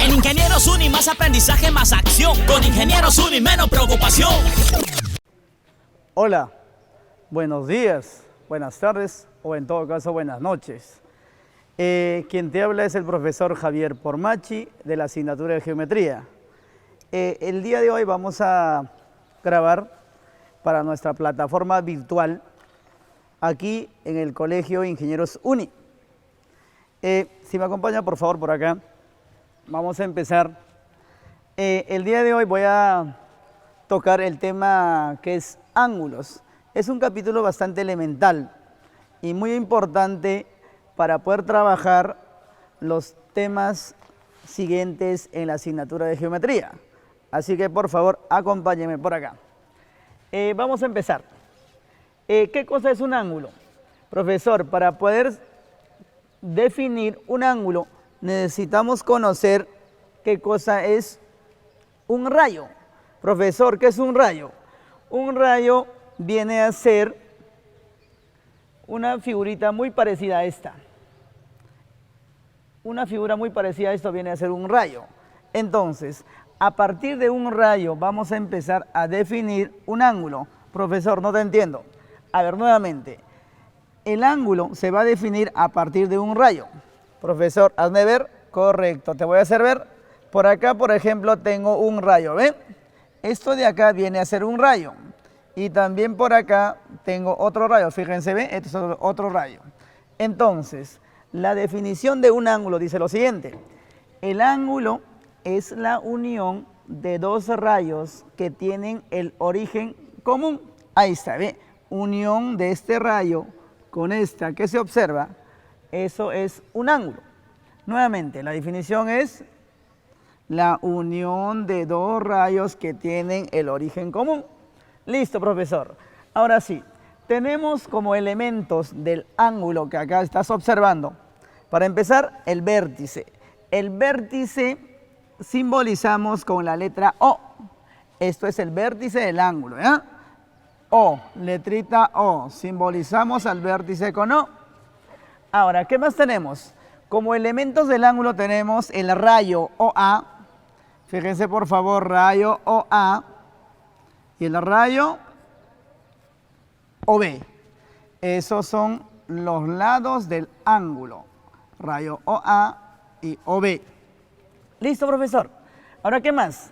En Ingenieros Uni, más aprendizaje, más acción. Con Ingenieros Uni, menos preocupación. Hola, buenos días, buenas tardes o en todo caso buenas noches. Quien te habla es el profesor Javier Pormachi de la asignatura de Geometría. El día de hoy vamos a grabar para nuestra plataforma virtual aquí en el Colegio Ingenieros Uni. Si me acompaña por favor por acá, vamos a empezar. El día de hoy voy a tocar el tema que es ángulos. Es un capítulo bastante elemental y muy importante para poder trabajar los temas siguientes en la asignatura de Geometría. Así que por favor acompáñenme por acá. Vamos a empezar. ¿Qué cosa es un ángulo? Profesor, para poder definir un ángulo necesitamos conocer qué cosa es un rayo. Profesor, ¿qué es un rayo? Un rayo viene a ser una figurita muy parecida a esta. Una figura muy parecida a esto viene a ser un rayo. Entonces, a partir de un rayo vamos a empezar a definir un ángulo. Profesor, no te entiendo. A ver, nuevamente. El ángulo se va a definir a partir de un rayo. Profesor, hazme ver. Correcto, te voy a hacer ver. Por acá, por ejemplo, tengo un rayo, ¿ven? Esto de acá viene a ser un rayo. Y también por acá tengo otro rayo. Fíjense, ¿ven? Esto es otro rayo. Entonces, la definición de un ángulo dice lo siguiente. El ángulo es la unión de dos rayos que tienen el origen común. Ahí está, ¿ve? Unión de este rayo con esta que se observa, eso es un ángulo. Nuevamente, la definición es la unión de dos rayos que tienen el origen común. Listo, profesor. Ahora sí, tenemos como elementos del ángulo que acá estás observando. Para empezar, el vértice. El vértice simbolizamos con la letra O. Esto es el vértice del ángulo, ¿ya? O, letrita O. Simbolizamos al vértice con O. Ahora, ¿qué más tenemos? Como elementos del ángulo tenemos el rayo OA. Fíjense por favor, rayo OA. Y el rayo OB. Esos son los lados del ángulo. Rayo OA y OB. Listo, profesor. Ahora, ¿qué más?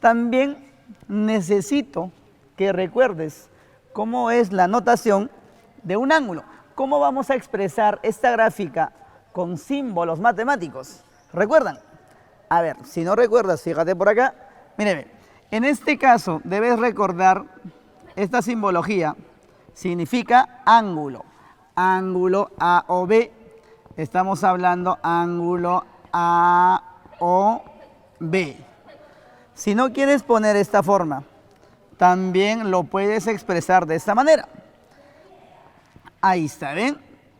También necesito que recuerdes cómo es la notación de un ángulo. ¿Cómo vamos a expresar esta gráfica con símbolos matemáticos? ¿Recuerdan? A ver, si no recuerdas, fíjate por acá. Míreme, en este caso debes recordar esta simbología. Significa ángulo. Ángulo AOB. Estamos hablando ángulo AOB. Si no quieres poner esta forma, también lo puedes expresar de esta manera. Ahí está, ¿ven?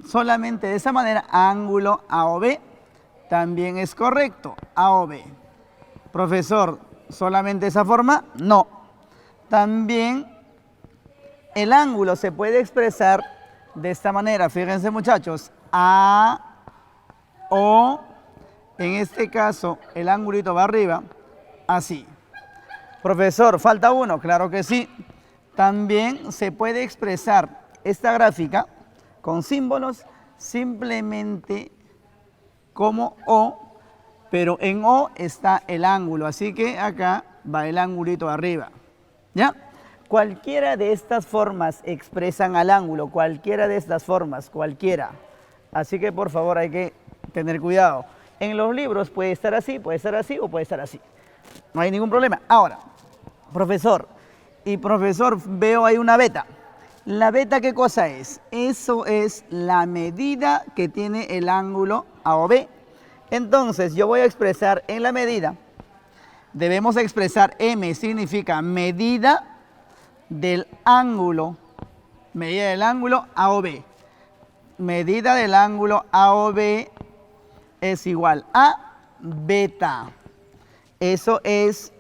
Solamente de esa manera, ángulo AOB también es correcto, AOB. Profesor, ¿solamente esa forma? No. También el ángulo se puede expresar de esta manera. Fíjense, muchachos, AO, en este caso, el angulito va arriba, así. Profesor, falta uno, claro que sí. También se puede expresar esta gráfica con símbolos simplemente como O, pero en O está el ángulo, así que acá va el angulito arriba, ¿ya? Cualquiera de estas formas expresan al ángulo, cualquiera de estas formas, cualquiera. Así que por favor hay que tener cuidado. En los libros puede estar así o puede estar así. No hay ningún problema. Ahora, profesor, veo ahí una beta. ¿La beta qué cosa es? Eso es la medida que tiene el ángulo AOB. Entonces, yo voy a expresar en la medida. Debemos expresar M, significa medida del ángulo AOB. Medida del ángulo AOB es igual a beta. Eso es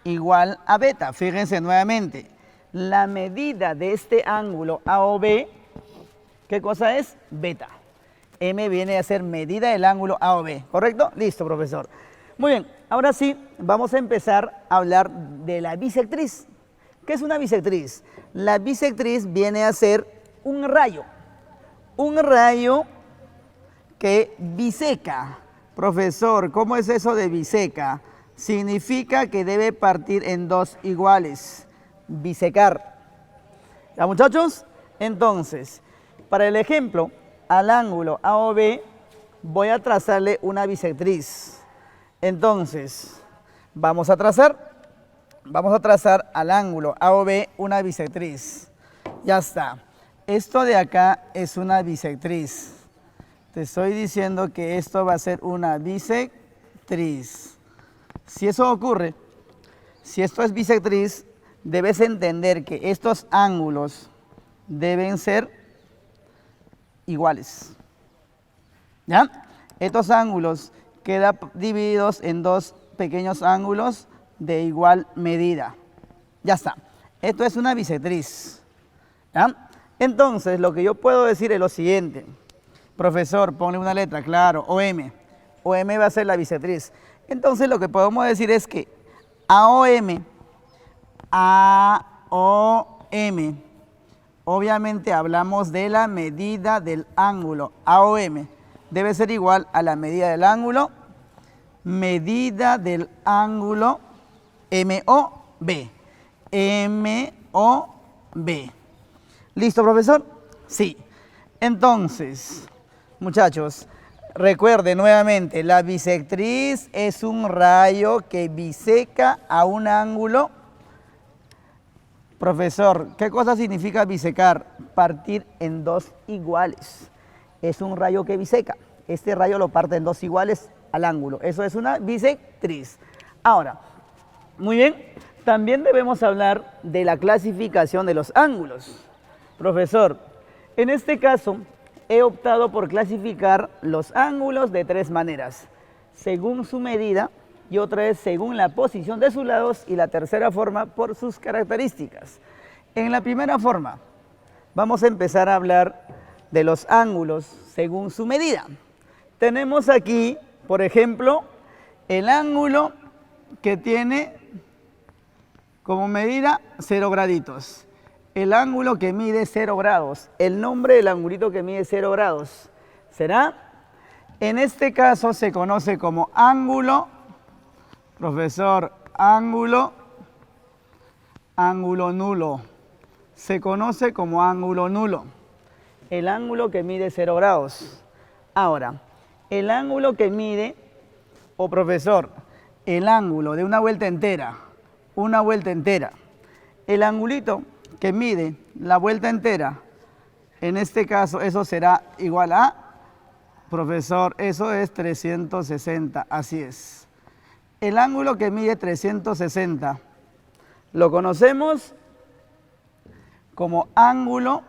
igual a beta. Fíjense nuevamente. La medida de este ángulo AOB, ¿qué cosa es? Beta. M viene a ser medida del ángulo AOB, ¿correcto? Listo, profesor. Muy bien, ahora sí, vamos a empezar a hablar de la bisectriz. ¿Qué es una bisectriz? La bisectriz viene a ser un rayo que biseca. Profesor, ¿cómo es eso de biseca? Significa que debe partir en dos iguales. Bisecar. ¿Ya, muchachos? Entonces, para el ejemplo, al ángulo AOB voy a trazarle una bisectriz. Entonces, vamos a trazar al ángulo AOB una bisectriz. Ya está. Esto de acá es una bisectriz. Te estoy diciendo que esto va a ser una bisectriz. Si eso ocurre, si esto es bisectriz, debes entender que estos ángulos deben ser iguales. ¿Ya? Estos ángulos quedan divididos en dos pequeños ángulos de igual medida. Ya está. Esto es una bisectriz. ¿Ya? Entonces, lo que yo puedo decir es lo siguiente. Profesor, ponle una letra, claro, OM. OM va a ser la bisectriz. Entonces, lo que podemos decir es que AOM, obviamente hablamos de la medida del ángulo. AOM debe ser igual a la medida del ángulo MOB. MOB. ¿Listo, profesor? Sí. Entonces, muchachos, recuerden nuevamente, la bisectriz es un rayo que biseca a un ángulo. Profesor, ¿qué cosa significa bisecar? Partir en dos iguales. Es un rayo que biseca. Este rayo lo parte en dos iguales al ángulo. Eso es una bisectriz. Ahora, muy bien, también debemos hablar de la clasificación de los ángulos. Profesor, en este caso he optado por clasificar los ángulos de tres maneras, según su medida, y otra es según la posición de sus lados, y la tercera forma por sus características. En la primera forma, vamos a empezar a hablar de los ángulos según su medida. Tenemos aquí, por ejemplo, el ángulo que tiene como medida 0 graditos. El ángulo que mide 0 grados. El nombre del angulito que mide 0 grados será, en este caso se conoce como ángulo, profesor, ángulo nulo. Se conoce como ángulo nulo. El ángulo que mide 0 grados. Ahora, el ángulo que mide, profesor, el ángulo de una vuelta entera. El angulito que mide la vuelta entera, en este caso eso será igual a, profesor, eso es 360, así es. El ángulo que mide 360 lo conocemos como ángulo,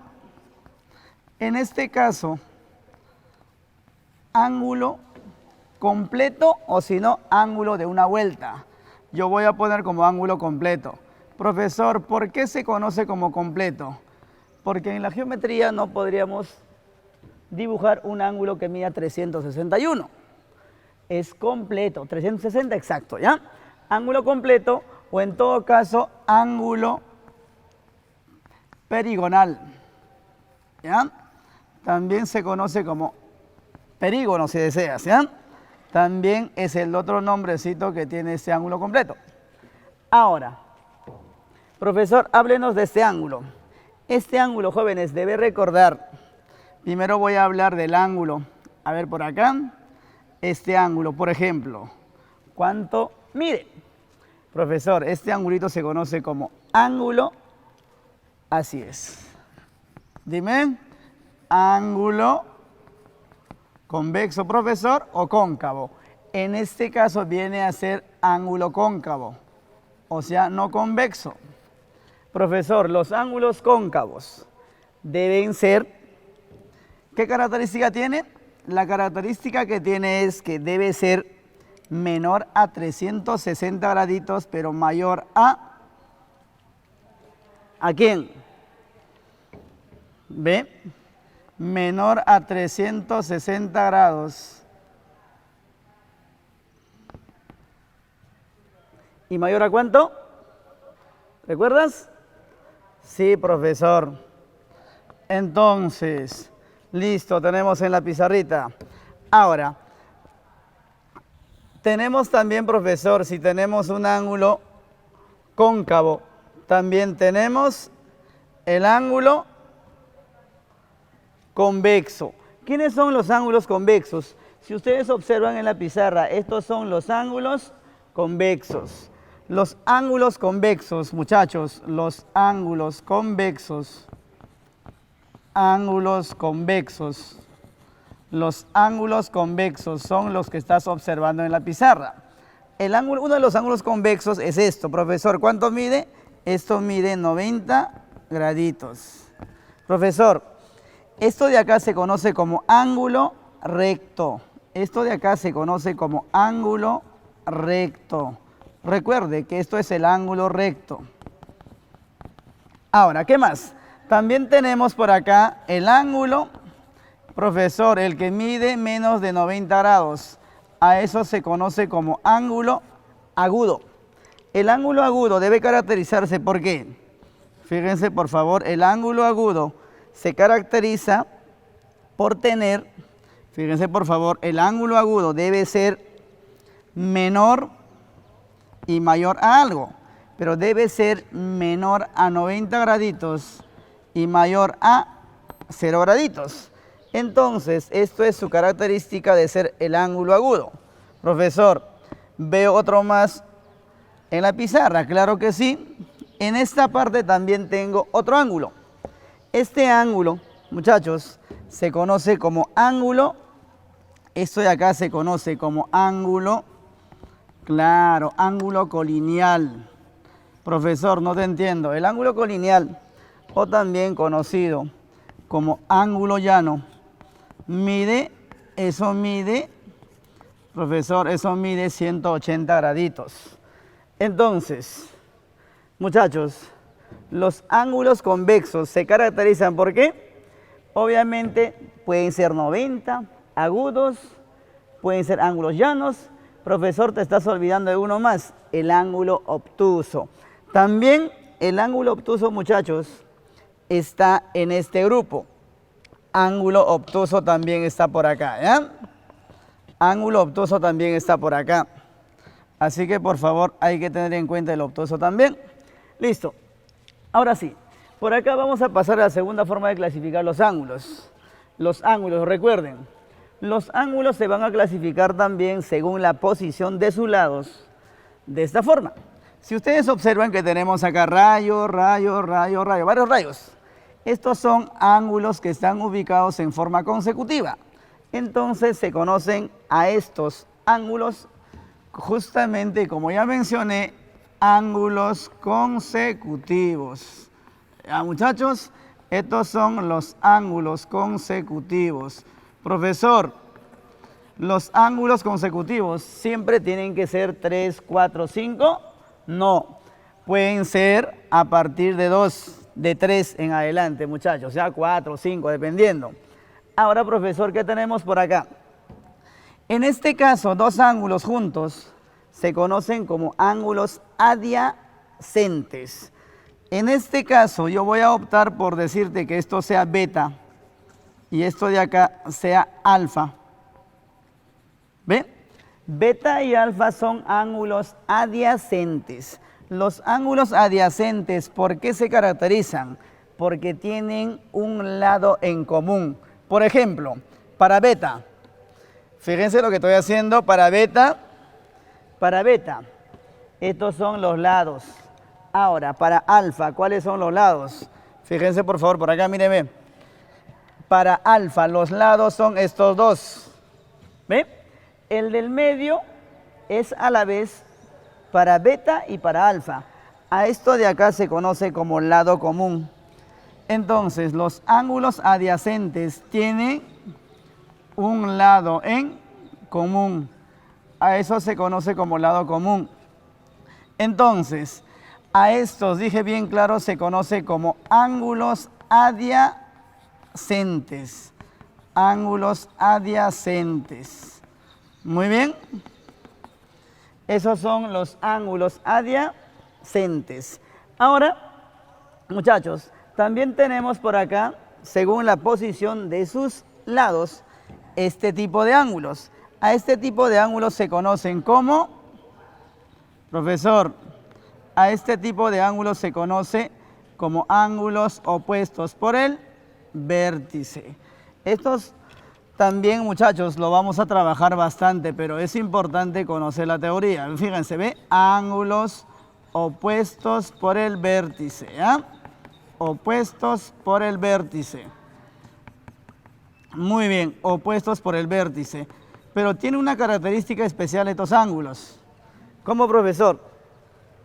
en este caso, ángulo completo o si no, ángulo de una vuelta. Yo voy a poner como ángulo completo. Profesor, ¿por qué se conoce como completo? Porque en la geometría no podríamos dibujar un ángulo que mida 361. Es completo, 360 exacto, ¿ya? Ángulo completo o en todo caso ángulo perigonal, ¿ya? También se conoce como perígono si deseas, ¿ya? También es el otro nombrecito que tiene este ángulo completo. Ahora, profesor, háblenos de este ángulo. Este ángulo, jóvenes, debe recordar. Primero voy a hablar del ángulo. A ver, por acá. Este ángulo, por ejemplo, ¿cuánto mide? Profesor, este angulito se conoce como ángulo. Así es. Dime, ángulo convexo, profesor, o cóncavo. En este caso viene a ser ángulo cóncavo, o sea, no convexo. Profesor, los ángulos cóncavos deben ser, ¿qué característica tiene? La característica que tiene es que debe ser menor a 360 graditos, pero mayor ¿a quién? ¿Ve? Menor a 360 grados. ¿Y mayor a cuánto? ¿Recuerdas? Sí, profesor. Entonces, listo, tenemos en la pizarrita. Ahora, tenemos también, profesor, si tenemos un ángulo cóncavo, también tenemos el ángulo convexo. ¿Quiénes son los ángulos convexos? Si ustedes observan en la pizarra, estos son los ángulos convexos. Los ángulos convexos, muchachos, los ángulos convexos. Ángulos convexos. Los ángulos convexos son los que estás observando en la pizarra. Uno de los ángulos convexos es esto, profesor. ¿Cuánto mide? Esto mide 90 graditos. Profesor, esto de acá se conoce como ángulo recto. Esto de acá se conoce como ángulo recto. Recuerde que esto es el ángulo recto. Ahora, ¿qué más? También tenemos por acá el ángulo, profesor, el que mide menos de 90 grados. A eso se conoce como ángulo agudo. El ángulo agudo debe caracterizarse ¿por qué? Fíjense, por favor, el ángulo agudo se caracteriza por tener, fíjense, por favor, el ángulo agudo debe ser menor y mayor a algo, pero debe ser menor a 90 graditos y mayor a 0 graditos. Entonces, esto es su característica de ser el ángulo agudo. Profesor, ¿veo otro más en la pizarra? Claro que sí. En esta parte también tengo otro ángulo. Este ángulo, muchachos, se conoce como ángulo, esto de acá se conoce como ángulo, claro, ángulo colineal. Profesor, no te entiendo. El ángulo colineal, o también conocido como ángulo llano, profesor, eso mide 180 graditos. Entonces, muchachos, los ángulos convexos se caracterizan ¿por qué? Obviamente pueden ser 90, agudos, pueden ser ángulos llanos. Profesor, te estás olvidando de uno más, el ángulo obtuso. También el ángulo obtuso, muchachos, está en este grupo. Ángulo obtuso también está por acá, ¿ya? Ángulo obtuso también está por acá. Así que, por favor, hay que tener en cuenta el obtuso también. Listo. Ahora sí, por acá vamos a pasar a la segunda forma de clasificar los ángulos. Los ángulos, recuerden, los ángulos se van a clasificar también según la posición de sus lados, de esta forma. Si ustedes observan que tenemos acá rayo, rayo, rayo, rayo, varios rayos. Estos son ángulos que están ubicados en forma consecutiva. Entonces se conocen a estos ángulos justamente, como ya mencioné, ángulos consecutivos. Ya, muchachos, estos son los ángulos consecutivos. Profesor, los ángulos consecutivos siempre tienen que ser 3, 4, 5. No, pueden ser a partir de 2, de 3 en adelante, muchachos, ya 4, 5, dependiendo. Ahora, profesor, ¿qué tenemos por acá? En este caso, dos ángulos juntos se conocen como ángulos adyacentes. En este caso, yo voy a optar por decirte que esto sea beta y esto de acá sea alfa. ¿Ve? Beta y alfa son ángulos adyacentes. Los ángulos adyacentes, ¿por qué se caracterizan? Porque tienen un lado en común. Por ejemplo, para beta, fíjense lo que estoy haciendo para beta, estos son los lados. Ahora, para alfa, ¿cuáles son los lados? Fíjense por favor, por acá, mírenme. Para alfa, los lados son estos dos. ¿Ve? El del medio es a la vez para beta y para alfa. A esto de acá se conoce como lado común. Entonces, los ángulos adyacentes tienen un lado en común. A eso se conoce como lado común. Entonces, a estos, dije bien claro, se conoce como ángulos adyacentes. Ángulos adyacentes. Muy bien. Esos son los ángulos adyacentes. Ahora, muchachos, también tenemos por acá, según la posición de sus lados, este tipo de ángulos. A este tipo de ángulos se conocen como, profesor, a este tipo de ángulos se conoce como ángulos opuestos por el vértice. Estos también, muchachos, lo vamos a trabajar bastante, pero es importante conocer la teoría. Fíjense, ¿ve? Ángulos opuestos por el vértice, ¿ya? Opuestos por el vértice. Muy bien, opuestos por el vértice. Pero tiene una característica especial estos ángulos. ¿Cómo, profesor?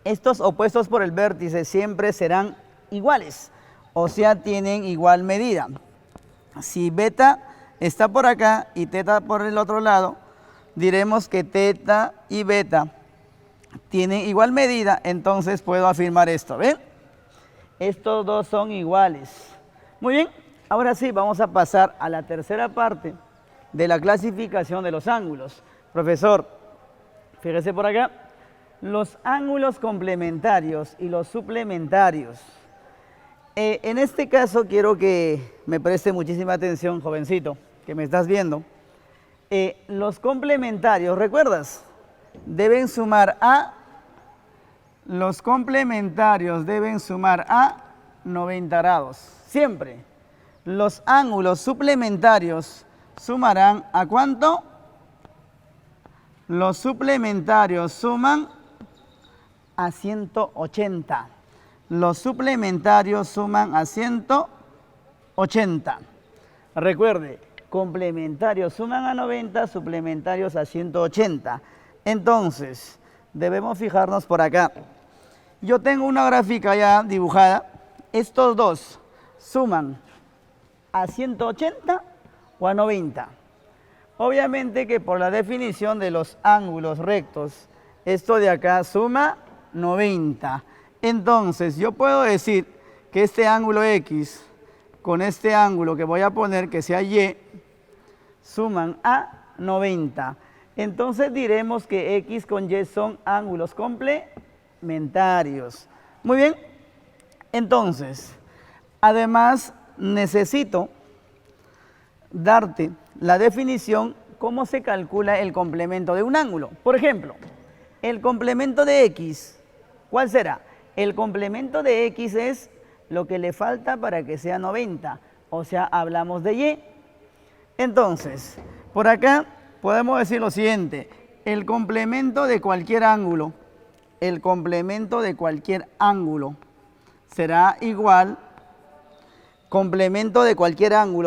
Estos opuestos por el vértice siempre serán iguales, o sea, tienen igual medida. Si beta está por acá y teta por el otro lado, diremos que teta y beta tienen igual medida, entonces puedo afirmar esto, ¿ven? Estos dos son iguales. Muy bien, ahora sí, vamos a pasar a la tercera parte de la clasificación de los ángulos. Profesor, fíjese por acá, los ángulos complementarios y los suplementarios. En este caso quiero que me preste muchísima atención, jovencito, que me estás viendo. Los complementarios, ¿recuerdas? Deben sumar a, los complementarios deben sumar a 90 grados, siempre. Los ángulos suplementarios sumarán ¿a cuánto? Los suplementarios suman a 180. Los suplementarios suman a 180. Recuerde, complementarios suman a 90, suplementarios a 180. Entonces, debemos fijarnos por acá. Yo tengo una gráfica ya dibujada. Estos dos suman a 180 o a 90. Obviamente que por la definición de los ángulos rectos, esto de acá suma 90. Entonces, yo puedo decir que este ángulo X con este ángulo que voy a poner, que sea Y, suman a 90. Entonces diremos que X con Y son ángulos complementarios. Muy bien. Entonces, además necesito darte la definición cómo se calcula el complemento de un ángulo. Por ejemplo, el complemento de X, ¿cuál será? El complemento de X es lo que le falta para que sea 90, o sea, hablamos de Y. Entonces, por acá podemos decir lo siguiente, el complemento de cualquier ángulo,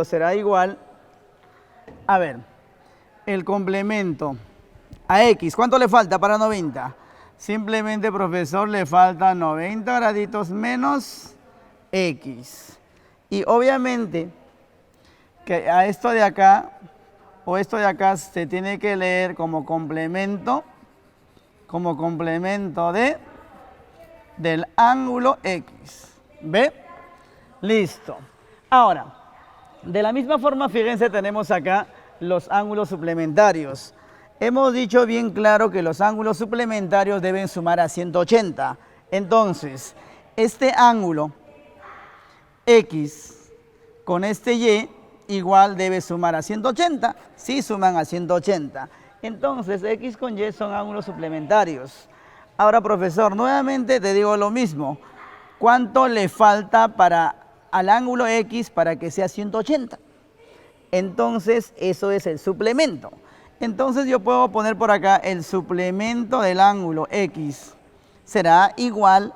será igual, a ver, el complemento a X, ¿cuánto le falta para 90? Simplemente, profesor, le falta 90 graditos menos X. Y obviamente que a esto de acá, o esto de acá, se tiene que leer como complemento del ángulo X. ¿Ve? Listo. Ahora, de la misma forma, fíjense, tenemos acá los ángulos suplementarios. Hemos dicho bien claro que los ángulos suplementarios deben sumar a 180. Entonces, este ángulo X con este Y igual debe sumar a 180. Sí suman a 180. Entonces, X con Y son ángulos suplementarios. Ahora, profesor, nuevamente te digo lo mismo. ¿Cuánto le falta al ángulo X para que sea 180? Entonces, eso es el suplemento. Entonces yo puedo poner por acá el suplemento del ángulo X. Será igual,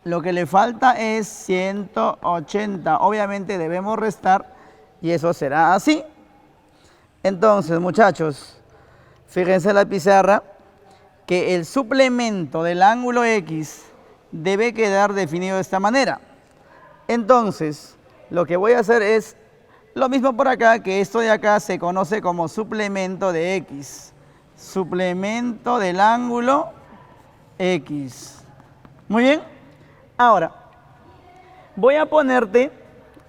lo que le falta es 180. Obviamente debemos restar y eso será así. Entonces, muchachos, fíjense en la pizarra que el suplemento del ángulo X debe quedar definido de esta manera. Entonces, lo que voy a hacer es lo mismo por acá, que esto de acá se conoce como suplemento de X. Suplemento del ángulo X. Muy bien. Ahora, voy a ponerte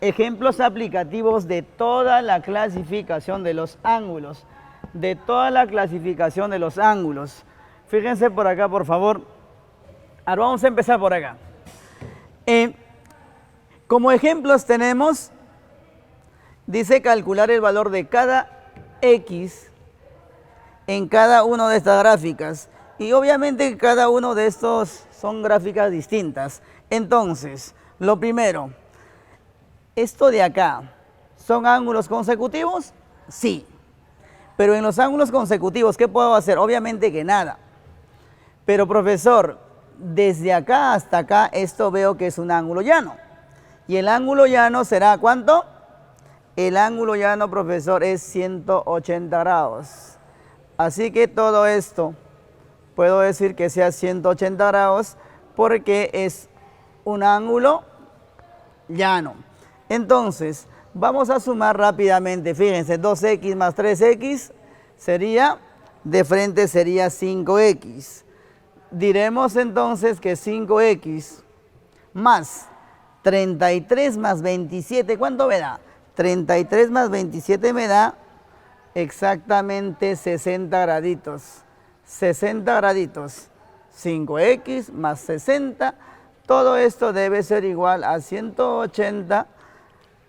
ejemplos aplicativos de toda la clasificación de los ángulos. Fíjense por acá, por favor. Ahora vamos a empezar por acá. Como ejemplos tenemos, dice calcular el valor de cada X en cada una de estas gráficas. Y obviamente cada uno de estos son gráficas distintas. Entonces, lo primero, esto de acá, ¿son ángulos consecutivos? Sí. Pero en los ángulos consecutivos, ¿qué puedo hacer? Obviamente que nada. Pero profesor, desde acá hasta acá, esto veo que es un ángulo llano. ¿Y el ángulo llano será cuánto? El ángulo llano, profesor, es 180 grados. Así que todo esto, puedo decir que sea 180 grados porque es un ángulo llano. Entonces, vamos a sumar rápidamente. Fíjense, 2x más 3x sería, de frente sería 5x. Diremos entonces que 5x más 33 más 27, ¿cuánto me da? 33 más 27 me da exactamente 60 graditos. 60 graditos. 5x más 60. Todo esto debe ser igual a 180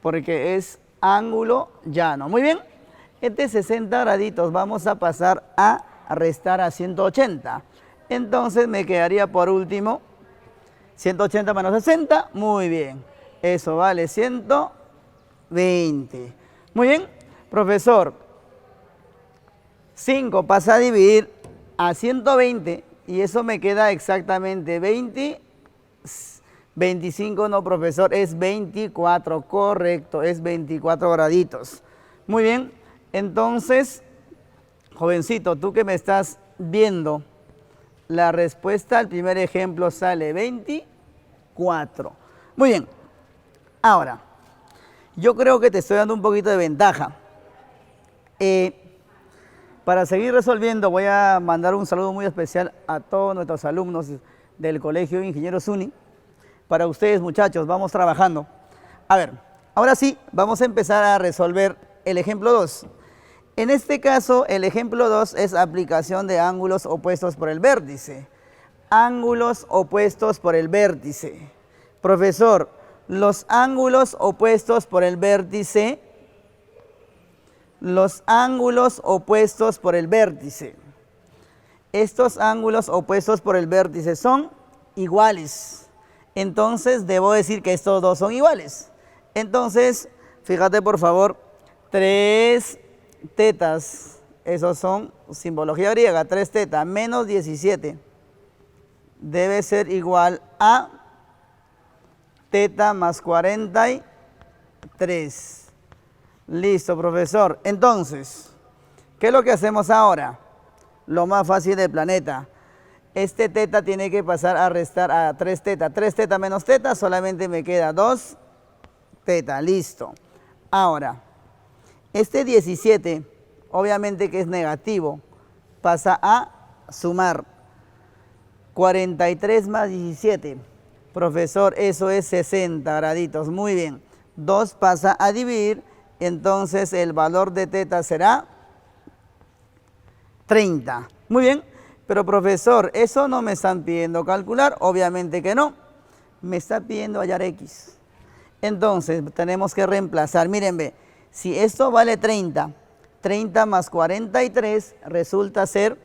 porque es ángulo llano. Muy bien. Este 60 graditos vamos a pasar a restar a 180. Entonces me quedaría por último 180 menos 60. Muy bien. Eso vale 120. Muy bien. Profesor, 5 pasa a dividir a 120 y eso me queda exactamente 20. 25 no, profesor, es 24, correcto, es 24 graditos. Muy bien, entonces, jovencito, tú que me estás viendo, la respuesta al primer ejemplo sale 24. Muy bien, ahora, yo creo que te estoy dando un poquito de ventaja. Para seguir resolviendo, voy a mandar un saludo muy especial a todos nuestros alumnos del Colegio Ingenieros UNI. Para ustedes, muchachos, vamos trabajando. A ver, ahora sí, vamos a empezar a resolver el ejemplo 2. En este caso, el ejemplo 2 es aplicación de ángulos opuestos por el vértice. Ángulos opuestos por el vértice. Profesor, los ángulos opuestos por el vértice. Los ángulos opuestos por el vértice. Estos ángulos opuestos por el vértice son iguales. Entonces, debo decir que estos dos son iguales. Entonces, fíjate por favor, 3 tetas, esos son simbología griega, 3 tetas menos 17 debe ser igual a teta más 43. Listo, profesor. Entonces, ¿qué es lo que hacemos ahora? Lo más fácil del planeta. Este teta tiene que pasar a restar a 3 teta. 3 teta menos teta, solamente me queda 2 teta. Listo. Ahora, este 17, obviamente que es negativo, pasa a sumar. 43 más 17. Profesor, eso es 60 graditos. Muy bien. 2 pasa a dividir, entonces el valor de teta será 30. Muy bien. Pero profesor, ¿eso no me están pidiendo calcular? Obviamente que no. Me está pidiendo hallar X. Entonces, tenemos que reemplazar. Miren, ve, si esto vale 30, 30 más 43 resulta ser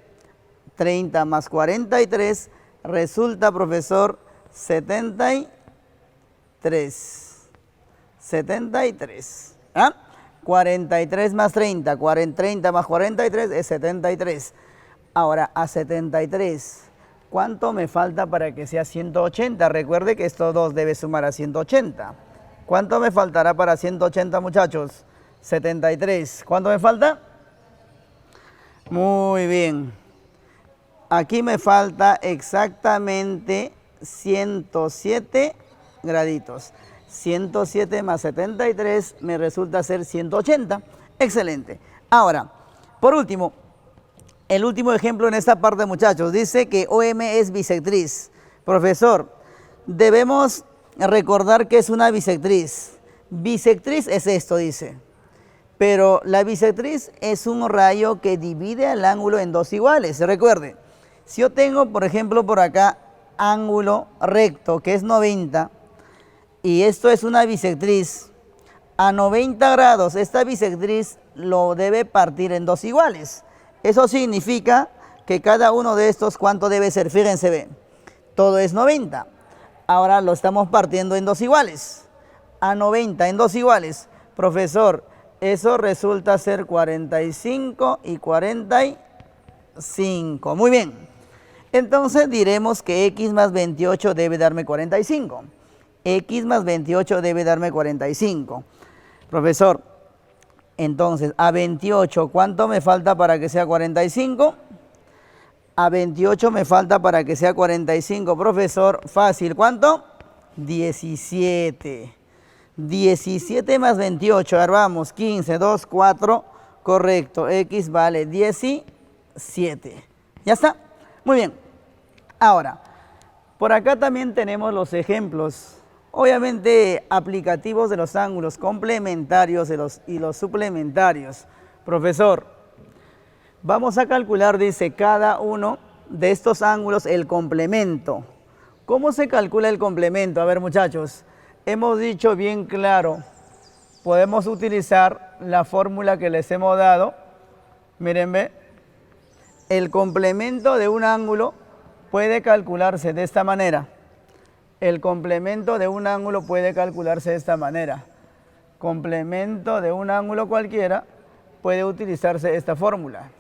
30 más 43 resulta, profesor, 73. 73. ¿Ah? 43 más 30, 30 más 43 es 73. Ahora, a 73, ¿cuánto me falta para que sea 180? Recuerde que estos dos debe sumar a 180. ¿Cuánto me faltará para 180, muchachos? 73. ¿Cuánto me falta? Muy bien. Aquí me falta exactamente 107 graditos. 107 más 73 me resulta ser 180. Excelente. Ahora, por último, el último ejemplo en esta parte, muchachos, dice que OM es bisectriz. Profesor, debemos recordar que es una bisectriz. Bisectriz es esto, dice. Pero la bisectriz es un rayo que divide el ángulo en dos iguales. Recuerde, Si yo tengo, por ejemplo, por acá, ángulo recto, que es 90, y esto es una bisectriz, a 90 grados, esta bisectriz lo debe partir en dos iguales. Eso significa que cada uno de estos, ¿cuánto debe ser? Fíjense, ve, todo es 90. Ahora lo estamos partiendo en dos iguales. A 90 en dos iguales. Profesor, eso resulta ser 45 y 45. Muy bien. Entonces diremos que x más 28 debe darme 45. X más 28 debe darme 45. Profesor, entonces a 28, ¿cuánto me falta para que sea 45? A 28 me falta para que sea 45, profesor. Fácil, ¿cuánto? 17. 17 más 28, a ver, vamos, 15, 2, 4, correcto. X vale 17. ¿Ya está? Muy bien. Ahora, por acá también tenemos los ejemplos, obviamente aplicativos de los ángulos complementarios y los suplementarios. Profesor, vamos a calcular, dice, cada uno de estos ángulos el complemento. ¿Cómo se calcula el complemento? A ver, muchachos, hemos dicho bien claro, podemos utilizar la fórmula que les hemos dado. Miren, ve, el complemento de un ángulo puede calcularse de esta manera. El complemento de un ángulo puede calcularse de esta manera. Complemento de un ángulo cualquiera puede utilizarse esta fórmula.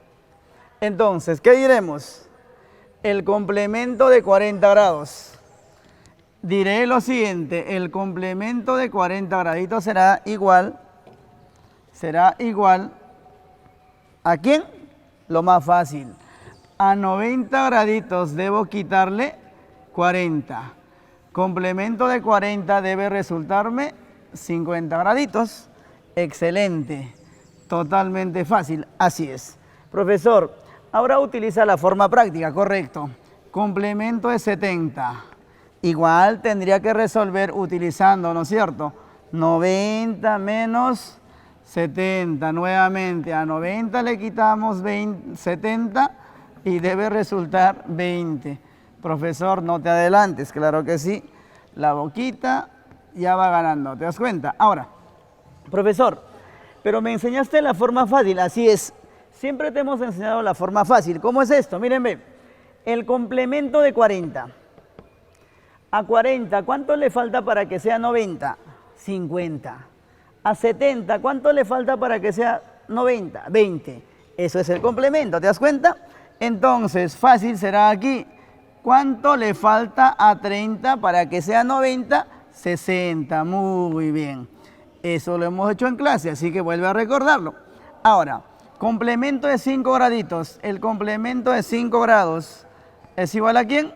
Entonces, ¿qué diremos? El complemento de 40 grados. Diré lo siguiente, el complemento de 40 graditos será igual ¿a quién? Lo más fácil. A 90 graditos debo quitarle 40. Complemento de 40 debe resultarme 50 graditos. Excelente. Totalmente fácil. Así es. Profesor, ahora utiliza la forma práctica, correcto. Complemento de 70. Igual tendría que resolver utilizando, ¿no es cierto? 90 menos 70. Nuevamente, a 90 le quitamos 70 y debe resultar 20. Profesor, no te adelantes, claro que sí. La boquita ya va ganando, ¿te das cuenta? Ahora, profesor, pero me enseñaste la forma fácil, así es. Siempre te hemos enseñado la forma fácil. ¿Cómo es esto? Miren, ve, el complemento de 40. A 40, ¿cuánto le falta para que sea 90? 50. A 70, ¿cuánto le falta para que sea 90? 20. Eso es el complemento, ¿te das cuenta? Entonces, fácil será aquí. ¿Cuánto le falta a 30 para que sea 90? 60. Muy bien. Eso lo hemos hecho en clase, así que vuelve a recordarlo. Ahora, complemento de 5 graditos. El complemento de 5 grados es igual a ¿quién?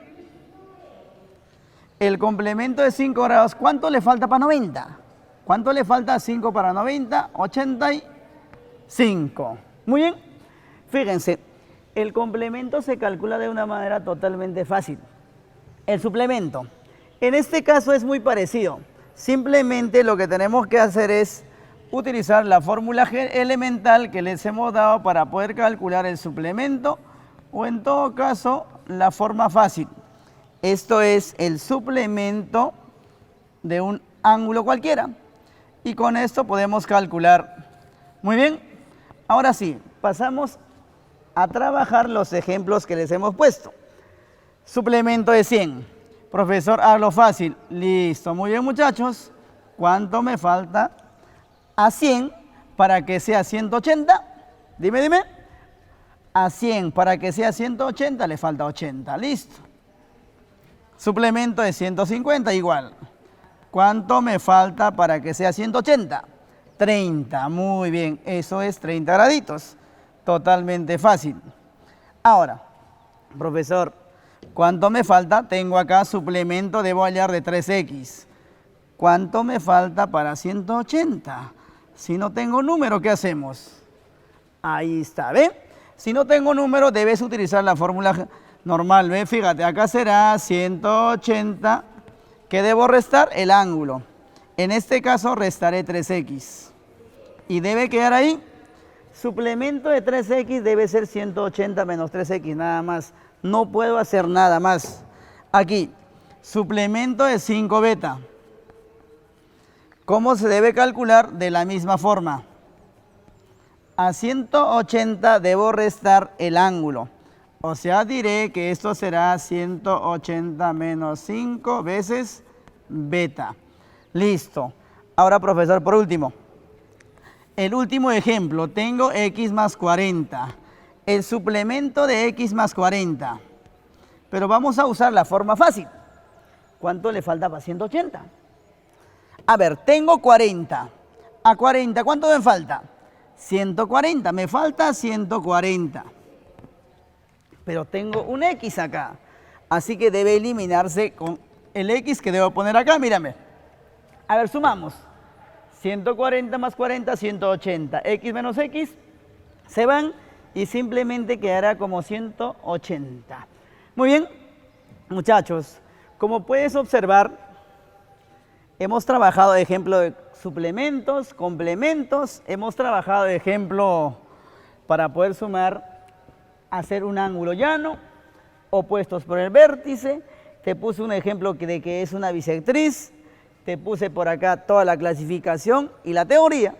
El complemento de 5 grados, ¿cuánto le falta para 90? ¿Cuánto le falta a 5 para 90? 85. Muy bien. Fíjense, el complemento se calcula de una manera totalmente fácil. El suplemento, en este caso es muy parecido. Simplemente lo que tenemos que hacer es utilizar la fórmula elemental que les hemos dado para poder calcular el suplemento o en todo caso la forma fácil. Esto es el suplemento de un ángulo cualquiera y con esto podemos calcular. Muy bien, ahora sí, pasamos a trabajar los ejemplos que les hemos puesto. Suplemento de 100. Profesor, hazlo fácil. Listo, muy bien muchachos. ¿Cuánto me falta a 100 para que sea 180? Dime. A 100 para que sea 180 le falta 80. Listo. Suplemento de 150 igual. ¿Cuánto me falta para que sea 180? 30. Muy bien. Eso es 30 graditos. Totalmente fácil. Ahora, profesor, ¿cuánto me falta? Tengo acá suplemento, debo hallar de 3x. ¿Cuánto me falta para 180? Si no tengo número, ¿qué hacemos? Ahí está, ¿ve? Si no tengo número, debes utilizar la fórmula normal, ¿ve? Fíjate, acá será 180. ¿Qué debo restar? El ángulo. En este caso, restaré 3x. Y debe quedar ahí. Suplemento de 3x debe ser 180 menos 3x, nada más. No puedo hacer nada más. Aquí, suplemento de 5 beta. ¿Cómo se debe calcular? De la misma forma. A 180 debo restar el ángulo. O sea, diré que esto será 180 menos 5 veces beta. Listo. Ahora, profesor, por último. El último ejemplo, tengo x más 40. El suplemento de x más 40. Pero vamos a usar la forma fácil. ¿Cuánto le falta para 180? A ver, tengo 40. A 40, ¿cuánto me falta? 140. Me falta 140. Pero tengo un x acá. Así que debe eliminarse con el x que debo poner acá. Mírame. A ver, sumamos. 140 más 40, 180. X menos x se van y simplemente quedará como 180. Muy bien, muchachos. Como puedes observar, hemos trabajado ejemplo de suplementos, complementos. Hemos trabajado ejemplo para poder sumar, hacer un ángulo llano, opuestos por el vértice. Te puse un ejemplo de que es una bisectriz. Te puse por acá toda la clasificación y la teoría.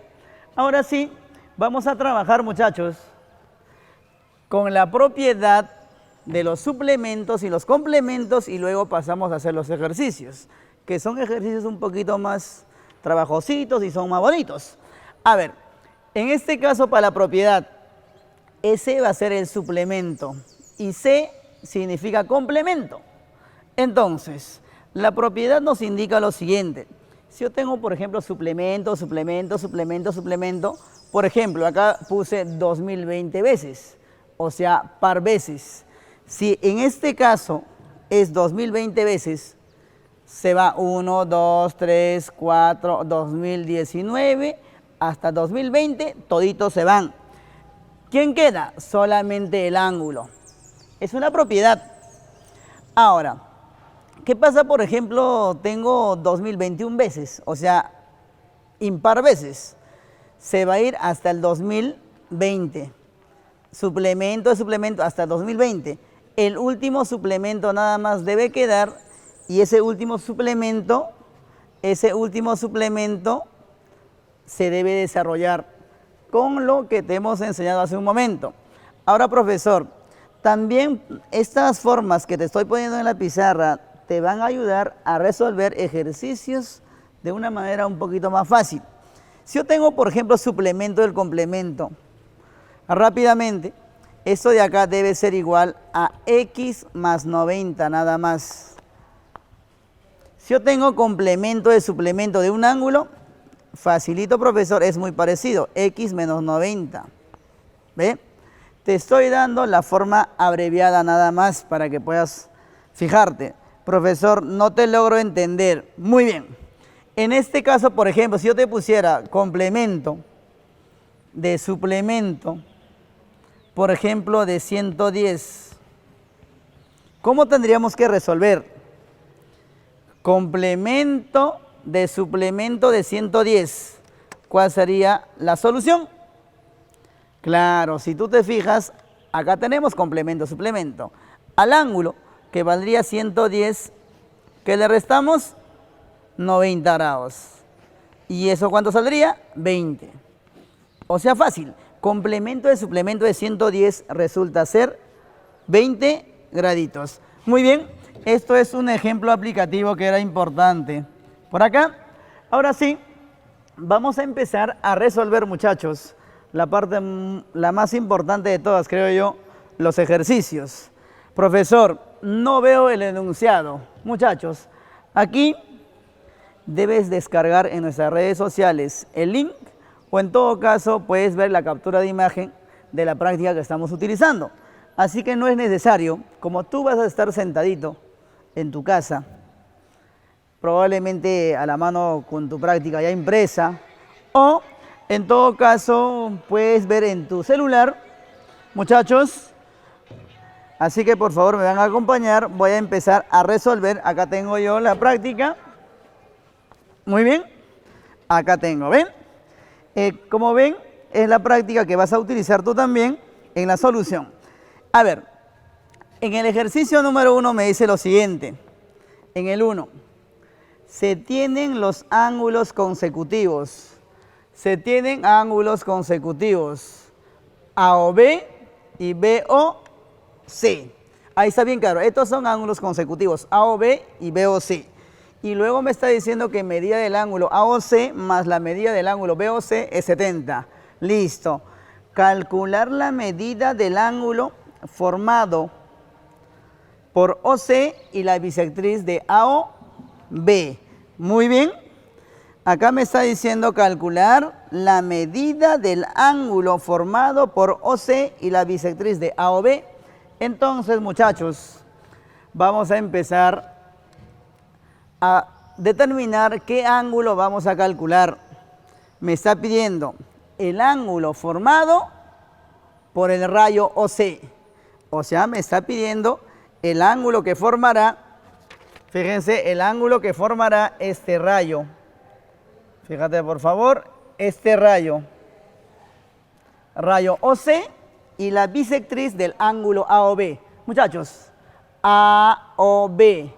Ahora sí, vamos a trabajar, muchachos, con la propiedad de los suplementos y los complementos y luego pasamos a hacer los ejercicios, que son ejercicios un poquito más trabajositos y son más bonitos. A ver, en este caso para la propiedad, S va a ser el suplemento y C significa complemento. Entonces, la propiedad nos indica lo siguiente. Si yo tengo, por ejemplo, suplemento, suplemento, suplemento, suplemento, por ejemplo, acá puse 2020 veces, o sea, par veces. Si en este caso es 2020 veces, se va 1, 2, 3, 4, 2019, hasta 2020, toditos se van. ¿Quién queda? Solamente el ángulo. Es una propiedad. Ahora, ¿qué pasa, por ejemplo, tengo 2021 veces, o sea, impar veces? Se va a ir hasta el 2020. Suplemento de suplemento hasta el 2020. El último suplemento nada más debe quedar y ese último suplemento se debe desarrollar con lo que te hemos enseñado hace un momento. Ahora, profesor, también estas formas que te estoy poniendo en la pizarra te van a ayudar a resolver ejercicios de una manera un poquito más fácil. Si yo tengo, por ejemplo, suplemento del complemento, rápidamente, esto de acá debe ser igual a x más 90 nada más. Si yo tengo complemento de suplemento de un ángulo, facilito, profesor, es muy parecido, x menos 90. ¿Ve? Te estoy dando la forma abreviada nada más para que puedas fijarte. Profesor, no te logro entender. Muy bien. En este caso, por ejemplo, si yo te pusiera complemento de suplemento, por ejemplo, de 110, ¿cómo tendríamos que resolver? Complemento de suplemento de 110. ¿Cuál sería la solución? Claro, si tú te fijas, acá tenemos complemento, suplemento. Al ángulo, que valdría 110, ¿qué le restamos? 90 grados. ¿Y eso cuánto saldría? 20. O sea, fácil. Complemento de suplemento de 110 resulta ser 20 graditos. Muy bien, esto es un ejemplo aplicativo que era importante. Por acá, ahora sí, vamos a empezar a resolver, muchachos, la parte la más importante de todas, creo yo, los ejercicios. Profesor, no veo el enunciado. Muchachos, aquí debes descargar en nuestras redes sociales el link o en todo caso puedes ver la captura de imagen de la práctica que estamos utilizando. Así que no es necesario, como tú vas a estar sentadito en tu casa, probablemente a la mano con tu práctica ya impresa, o en todo caso puedes ver en tu celular, muchachos. Así que por favor me van a acompañar, voy a empezar a resolver. Acá tengo yo la práctica. Muy bien, acá tengo, ¿ven? Como ven, es la práctica que vas a utilizar tú también en la solución. A ver, En el ejercicio número 1 me dice lo siguiente. En el 1, se tienen los ángulos consecutivos. Se tienen ángulos consecutivos. AOB y BOC. Ahí está bien claro. Estos son ángulos consecutivos. AOB y BOC. Y luego me está diciendo que medida del ángulo AOC más la medida del ángulo BOC es 70. Listo. Calcular la medida del ángulo formado por OC y la bisectriz de AOB. Muy bien. Acá me está diciendo calcular la medida del ángulo formado por OC y la bisectriz de AOB. Entonces, muchachos, vamos a empezar a determinar qué ángulo vamos a calcular. Me está pidiendo el ángulo formado por el rayo OC. O sea, me está pidiendo el ángulo que formará, fíjense, el ángulo que formará este rayo. Fíjate, por favor, este rayo. Rayo OC y la bisectriz del ángulo AOB. Muchachos, AOB.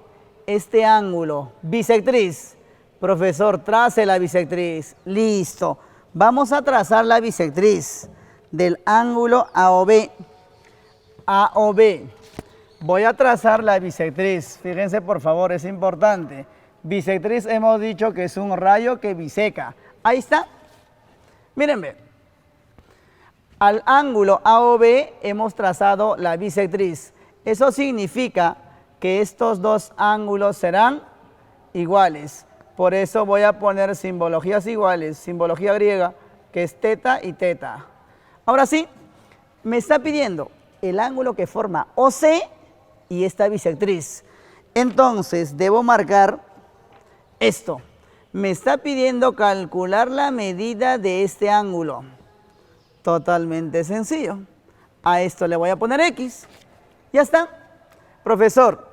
Este ángulo, bisectriz. Profesor, trace la bisectriz. Listo. Vamos a trazar la bisectriz del ángulo AOB. AOB. Voy a trazar la bisectriz. Fíjense, por favor, es importante. Bisectriz hemos dicho que es un rayo que biseca. Ahí está. Mírenme. Al ángulo AOB hemos trazado la bisectriz. Eso significa que estos dos ángulos serán iguales. Por eso voy a poner simbologías iguales, simbología griega, que es teta y teta. Ahora sí, me está pidiendo el ángulo que forma OC y esta bisectriz. Entonces, debo marcar esto. Me está pidiendo calcular la medida de este ángulo. Totalmente sencillo. A esto le voy a poner X. Ya está. Profesor,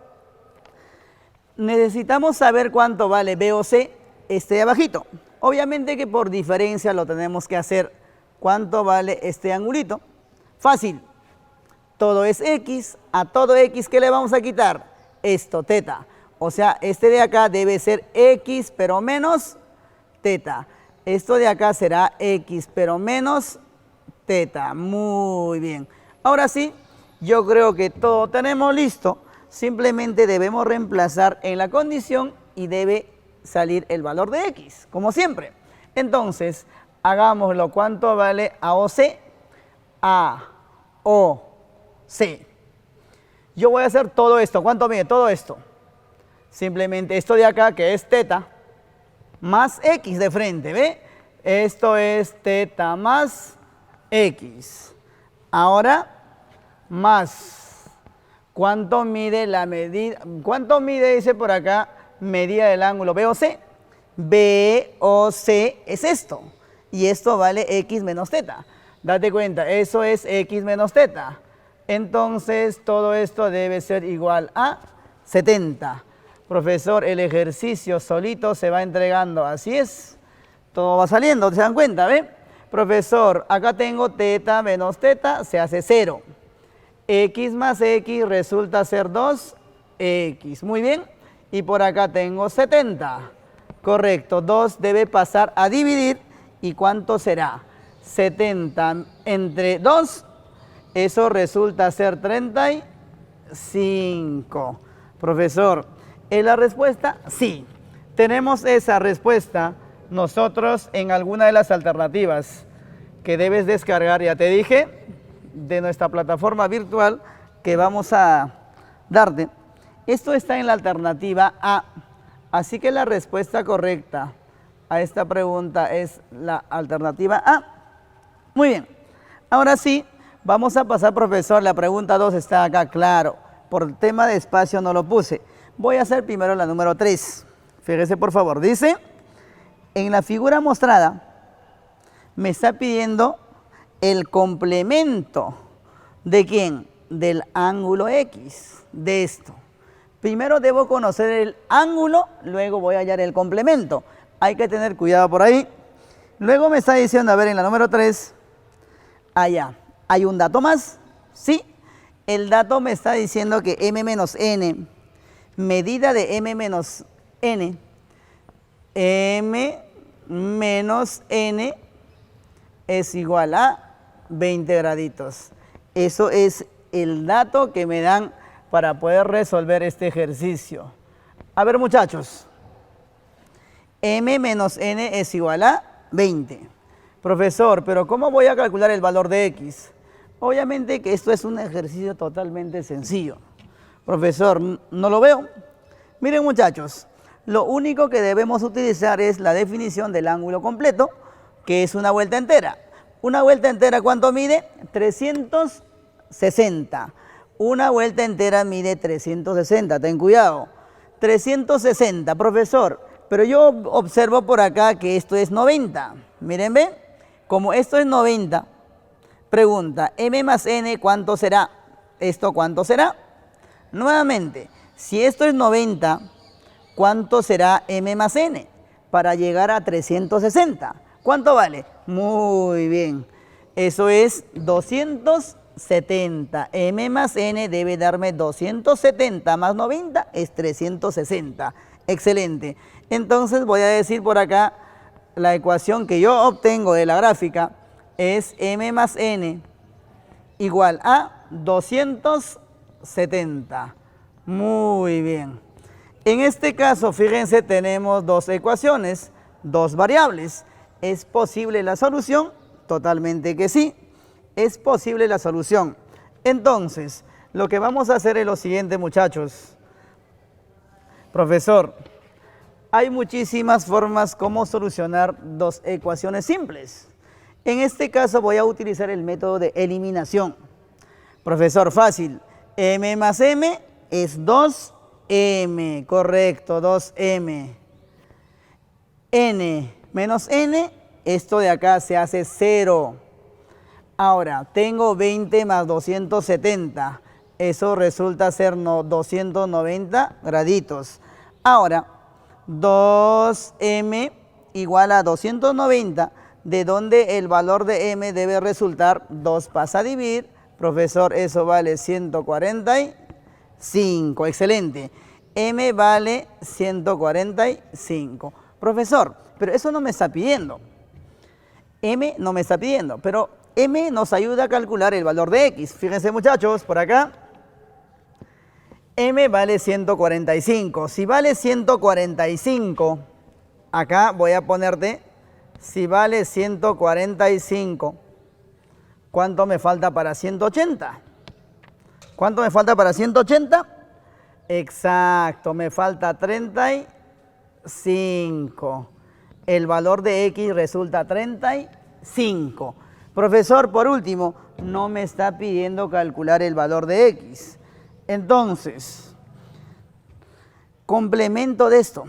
necesitamos saber cuánto vale BOC, este de abajito. Obviamente que por diferencia lo tenemos que hacer. ¿Cuánto vale este angulito? Fácil. Todo es X. A todo X, ¿qué le vamos a quitar? Esto, teta. O sea, este de acá debe ser X, pero menos teta. Esto de acá será X, pero menos teta. Muy bien. Ahora sí, yo creo que todo tenemos listo. Simplemente debemos reemplazar en la condición y debe salir el valor de X, como siempre. Entonces, hagámoslo. ¿Cuánto vale AOC? AOC. Yo voy a hacer todo esto. ¿Cuánto mide todo esto? Simplemente esto de acá, que es teta, más X de frente, ¿ve? Esto es teta más X. Ahora, más. ¿Cuánto mide la medida? ¿Cuánto mide, dice por acá, medida del ángulo BOC? BOC es esto. Y esto vale X menos teta. Date cuenta, eso es X menos teta. Entonces, todo esto debe ser igual a 70. Profesor, el ejercicio solito se va entregando. Así es. Todo va saliendo, ¿se dan cuenta? ¿Ve? Profesor, acá tengo teta menos teta, se hace 0. X más X resulta ser 2X. Muy bien. Y por acá tengo 70. Correcto. 2 debe pasar a dividir. ¿Y cuánto será? 70 entre 2. Eso resulta ser 35. Profesor, ¿es la respuesta? Sí. Tenemos esa respuesta nosotros en alguna de las alternativas que debes descargar, ya te dije, de nuestra plataforma virtual que vamos a darte. Esto está en la alternativa A. Así que la respuesta correcta a esta pregunta es la alternativa A. Muy bien. Ahora sí, vamos a pasar, profesor. La pregunta 2 está acá, claro. Por el tema de espacio no lo puse. Voy a hacer primero la número 3. Fíjese, por favor. Dice, en la figura mostrada, me está pidiendo el complemento. ¿De quién? Del ángulo X, de esto. Primero debo conocer el ángulo, luego voy a hallar el complemento. Hay que tener cuidado por ahí. Luego me está diciendo, a ver, en la número 3, allá, ¿hay un dato más? Sí. El dato me está diciendo que m menos n, medida de m menos n es igual a 20 graditos. Eso es el dato que me dan para poder resolver este ejercicio. A ver, muchachos, m menos n es igual a 20. Profesor, pero ¿cómo voy a calcular el valor de x? Obviamente que esto es un ejercicio totalmente sencillo. Profesor, no lo veo. Miren, muchachos, lo único que debemos utilizar es la definición del ángulo completo, que es una vuelta entera. Una vuelta entera, ¿cuánto mide? 360. Una vuelta entera mide 360, ten cuidado. 360, profesor, pero yo observo por acá que esto es 90. Miren, ¿ven? Como esto es 90, pregunta, m más n, ¿cuánto será? ¿Esto cuánto será? Nuevamente, si esto es 90, ¿cuánto será m más n? Para llegar a 360. ¿Cuánto vale? Muy bien. Eso es 270. M más n debe darme 270 más 90 es 360. Excelente. Entonces voy a decir por acá, la ecuación que yo obtengo de la gráfica es m más n igual a 270. Muy bien. En este caso, fíjense, tenemos dos ecuaciones, dos variables. ¿Es posible la solución? Totalmente que sí. Es posible la solución. Entonces, lo que vamos a hacer es lo siguiente, muchachos. Profesor, hay muchísimas formas como solucionar dos ecuaciones simples. En este caso voy a utilizar el método de eliminación. Profesor, fácil. M más m es 2m, correcto, 2m. N menos n, esto de acá se hace 0. Ahora, tengo 20 más 270. Eso resulta ser 290 graditos. Ahora, 2m igual a 290, de donde el valor de m debe resultar 2 pasa a dividir. Profesor, eso vale 145. Excelente. M vale 145. Profesor, pero eso no me está pidiendo. M no me está pidiendo, pero m nos ayuda a calcular el valor de x. Fíjense, muchachos, por acá. M vale 145. Si vale 145, acá voy a ponerte, si vale 145, ¿cuánto me falta para 180? ¿Cuánto me falta para 180? Exacto, me falta 35. El valor de x resulta 35. Profesor, por último, no me está pidiendo calcular el valor de x. Entonces, complemento de esto.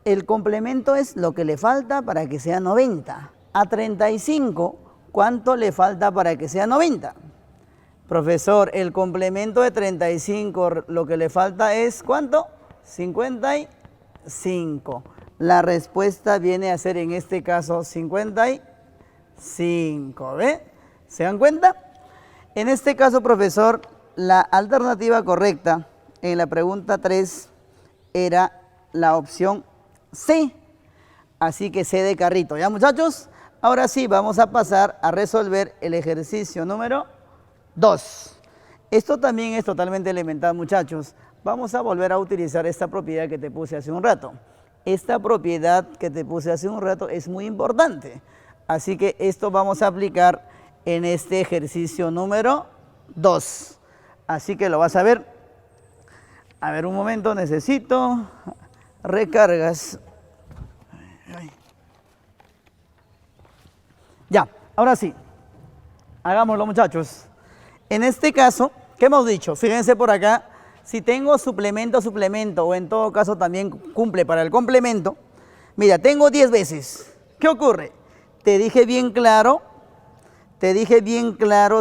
El complemento es lo que le falta para que sea 90. A 35, ¿cuánto le falta para que sea 90? Profesor, el complemento de 35, lo que le falta es, ¿cuánto? 55. La respuesta viene a ser en este caso 55. ¿Ve? ¿Se dan cuenta? En este caso, profesor, la alternativa correcta en la pregunta 3 era la opción C. Así que C de carrito. ¿Ya, muchachos? Ahora sí, vamos a pasar a resolver el ejercicio número 2. Esto también es totalmente elemental, muchachos. Vamos a volver a utilizar esta propiedad que te puse hace un rato. Esta propiedad que te puse hace un rato es muy importante. Así que esto vamos a aplicar en este ejercicio número 2. Así que lo vas a ver. A ver, un momento, necesito recargas. Ya, ahora sí. Hagámoslo, muchachos. En este caso, ¿qué hemos dicho? Fíjense por acá. Si tengo suplemento, o en todo caso también cumple para el complemento. Mira, tengo 10 veces. ¿Qué ocurre? Te dije bien claro,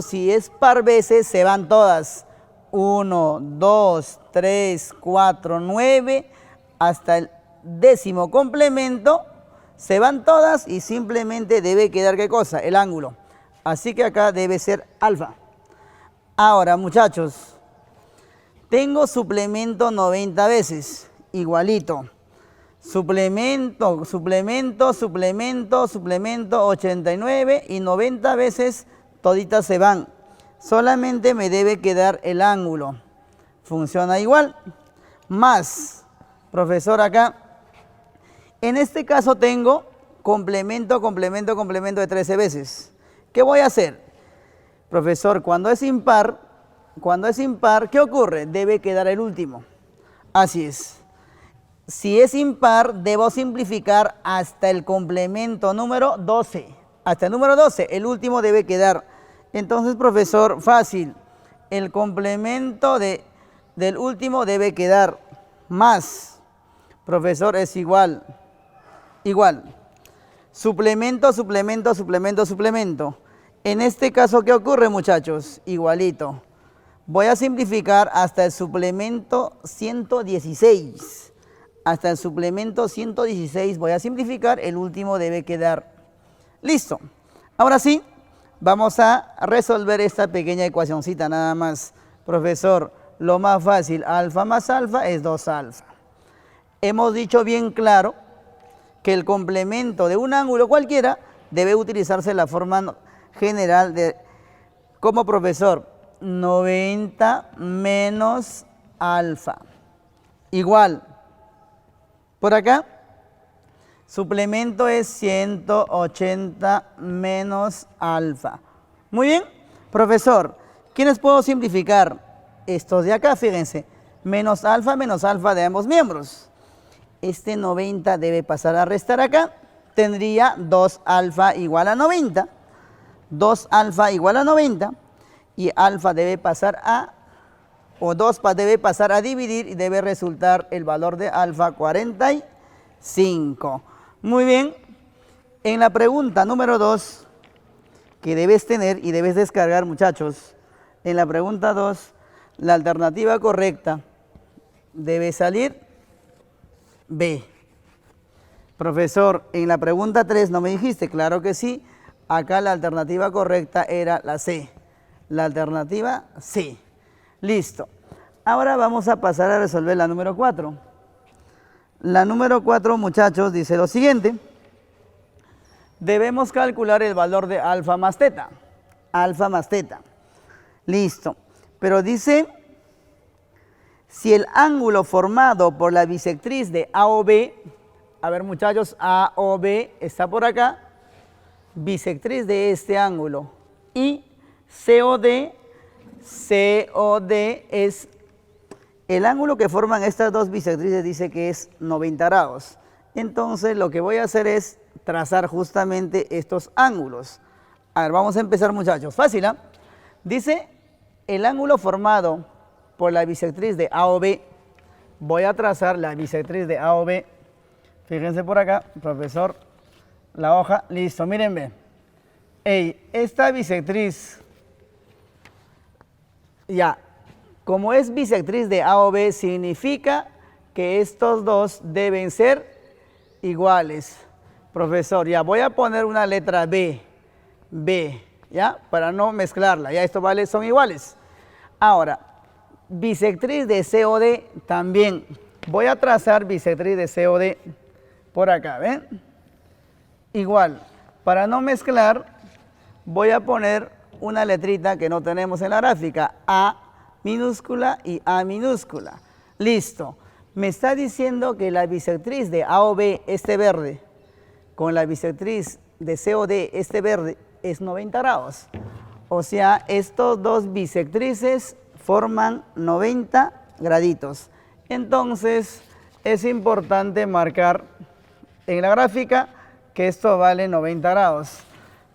si es par veces se van todas. 1, 2, 3, 4, 9, hasta el 10º complemento, se van todas y simplemente debe quedar, ¿qué cosa? El ángulo. Así que acá debe ser alfa. Ahora, muchachos, Tengo suplemento 90 veces, igualito. Suplemento, suplemento, suplemento, suplemento 89 y 90 veces toditas se van. Solamente me debe quedar el ángulo. Funciona igual. Más, profesor, acá. En este caso tengo complemento, complemento, complemento de 13 veces. ¿Qué voy a hacer? Profesor, cuando es impar, ¿qué ocurre? Debe quedar el último. Así es. Si es impar, debo simplificar hasta el complemento número 12. Hasta el número 12, el último debe quedar. Entonces, profesor, fácil. El complemento del último debe quedar. Más, profesor, es igual. Igual. Suplemento, suplemento, suplemento, suplemento. En este caso, ¿qué ocurre, muchachos? Igualito. Voy a simplificar hasta el suplemento 116. Hasta el suplemento 116 voy a simplificar, el último debe quedar. Listo. Ahora sí, vamos a resolver esta pequeña ecuacioncita nada más. Profesor, lo más fácil, alfa más alfa es 2 alfa. Hemos dicho bien claro que el complemento de un ángulo cualquiera debe utilizarse la forma general de, como profesor, 90 menos alfa. Igual, por acá, suplemento es 180 menos alfa. Muy bien, profesor, ¿quiénes puedo simplificar? Estos de acá, fíjense, menos alfa de ambos miembros. Este 90 debe pasar a restar acá. Tendría 2 alfa igual a 90. 2 alfa igual a 90. Y alfa debe pasar a, o 2 debe pasar a dividir y debe resultar el valor de alfa 45. Muy bien. En la pregunta número 2, que debes tener y debes descargar, muchachos, en la pregunta 2, la alternativa correcta debe salir B. Profesor, en la pregunta 3 no me dijiste, claro que sí. Acá la alternativa correcta era la C. La alternativa C. Listo. Ahora vamos a pasar a resolver la número 4. La número 4, muchachos, dice lo siguiente. Debemos calcular el valor de alfa más teta. Alfa más teta. Listo. Pero dice, si el ángulo formado por la bisectriz de AOB, a ver, muchachos, AOB está por acá, bisectriz de este ángulo, y COD es el ángulo que forman estas dos bisectrices, dice que es 90 grados. Entonces lo que voy a hacer es trazar justamente estos ángulos. A ver, vamos a empezar, muchachos. Fácil, ¿ah? Dice el ángulo formado por la bisectriz de AOB. Voy a trazar la bisectriz de AOB. Fíjense por acá, profesor, la hoja. Listo, mírenme. Esta bisectriz, ya, como es bisectriz de AOB, significa que estos dos deben ser iguales. Profesor, ya voy a poner una letra B, ya, para no mezclarla. Ya, esto vale, son iguales. Ahora, bisectriz de COD también. Voy a trazar bisectriz de COD por acá, ¿ven? Igual, para no mezclar, voy a poner una letrita que no tenemos en la gráfica, A minúscula y A minúscula. Listo. Me está diciendo que la bisectriz de AOB, este verde, con la bisectriz de COD, este verde, es 90 grados. O sea, estos dos bisectrices forman 90 graditos. Entonces, es importante marcar en la gráfica que esto vale 90 grados.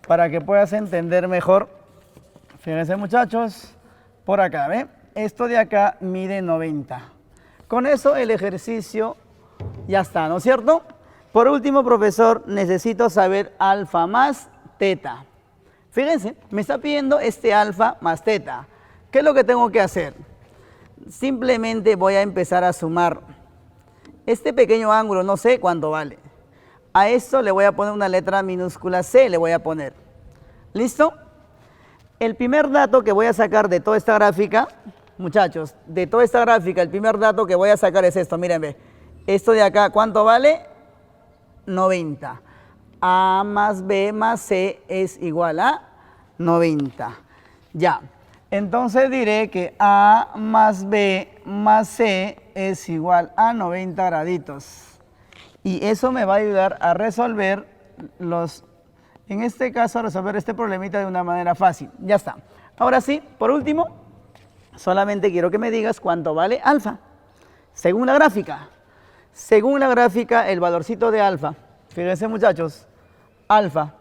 Para que puedas entender mejor, fíjense, muchachos, por acá, ¿ven? Esto de acá mide 90. Con eso el ejercicio ya está, ¿no es cierto? Por último, profesor, necesito saber alfa más teta. Fíjense, me está pidiendo este alfa más teta. ¿Qué es lo que tengo que hacer? Simplemente voy a empezar a sumar. Este pequeño ángulo no sé cuánto vale. A esto le voy a poner una letra minúscula C, le voy a poner. ¿Listo? El primer dato que voy a sacar de toda esta gráfica muchachos, de toda esta gráfica, el primer dato que voy a sacar es esto, miren, ve. Esto de acá, ¿cuánto vale? 90. A más B más C es igual a 90. Ya, entonces diré que A más B más C es igual a 90 graditos. Y eso me va a ayudar a resolver en este caso, a resolver este problemita de una manera fácil. Ya está. Ahora sí, por último, solamente quiero que me digas cuánto vale alfa. Según la gráfica. Según la gráfica, el valorcito de alfa, fíjense muchachos, alfa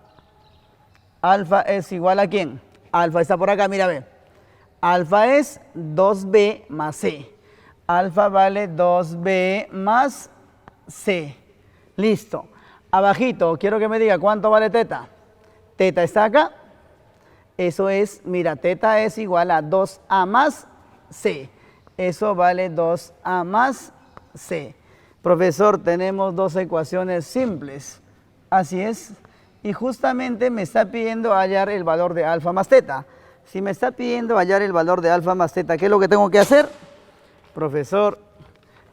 es igual a ¿quién? Alfa está por acá, mira, ve. Alfa es 2B más C. Alfa vale 2B más C. Listo. Abajito, quiero que me diga cuánto vale teta. Teta está acá. Eso es, mira, teta es igual a 2A más C. Eso vale 2A más C. Profesor, tenemos dos ecuaciones simples. Así es. Y justamente me está pidiendo hallar el valor de alfa más teta. Si me está pidiendo hallar el valor de alfa más teta, ¿qué es lo que tengo que hacer? Profesor,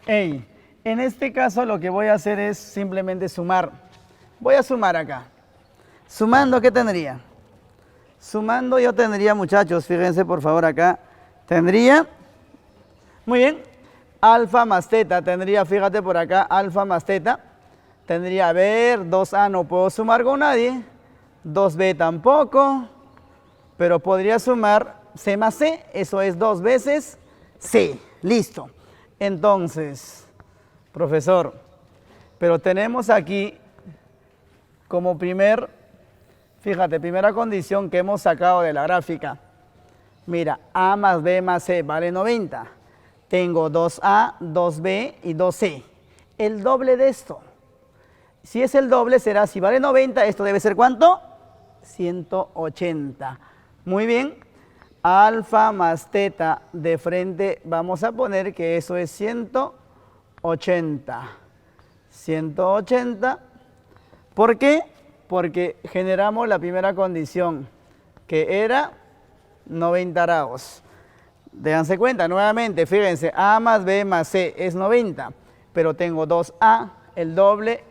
en este caso lo que voy a hacer es simplemente sumar. Voy a sumar acá. Sumando, ¿qué tendría? Sumando yo tendría, muchachos, fíjense por favor acá, tendría, muy bien, alfa más teta, tendría, fíjate por acá, alfa más teta, tendría, a ver, 2A no puedo sumar con nadie, 2B tampoco, pero podría sumar C más C, eso es 2 veces C, listo. Entonces, profesor, pero tenemos aquí como fíjate, primera condición que hemos sacado de la gráfica. Mira, A más B más C vale 90. Tengo 2A, 2B y 2C. El doble de esto. Si es el doble será, si vale 90, esto debe ser ¿cuánto? 180. Muy bien. Alfa más teta de frente, vamos a poner que eso es 180. 180. ¿Por qué? Porque generamos la primera condición, que era 90 grados. Déjense cuenta, nuevamente, fíjense, A más B más C es 90, pero tengo 2A, el doble,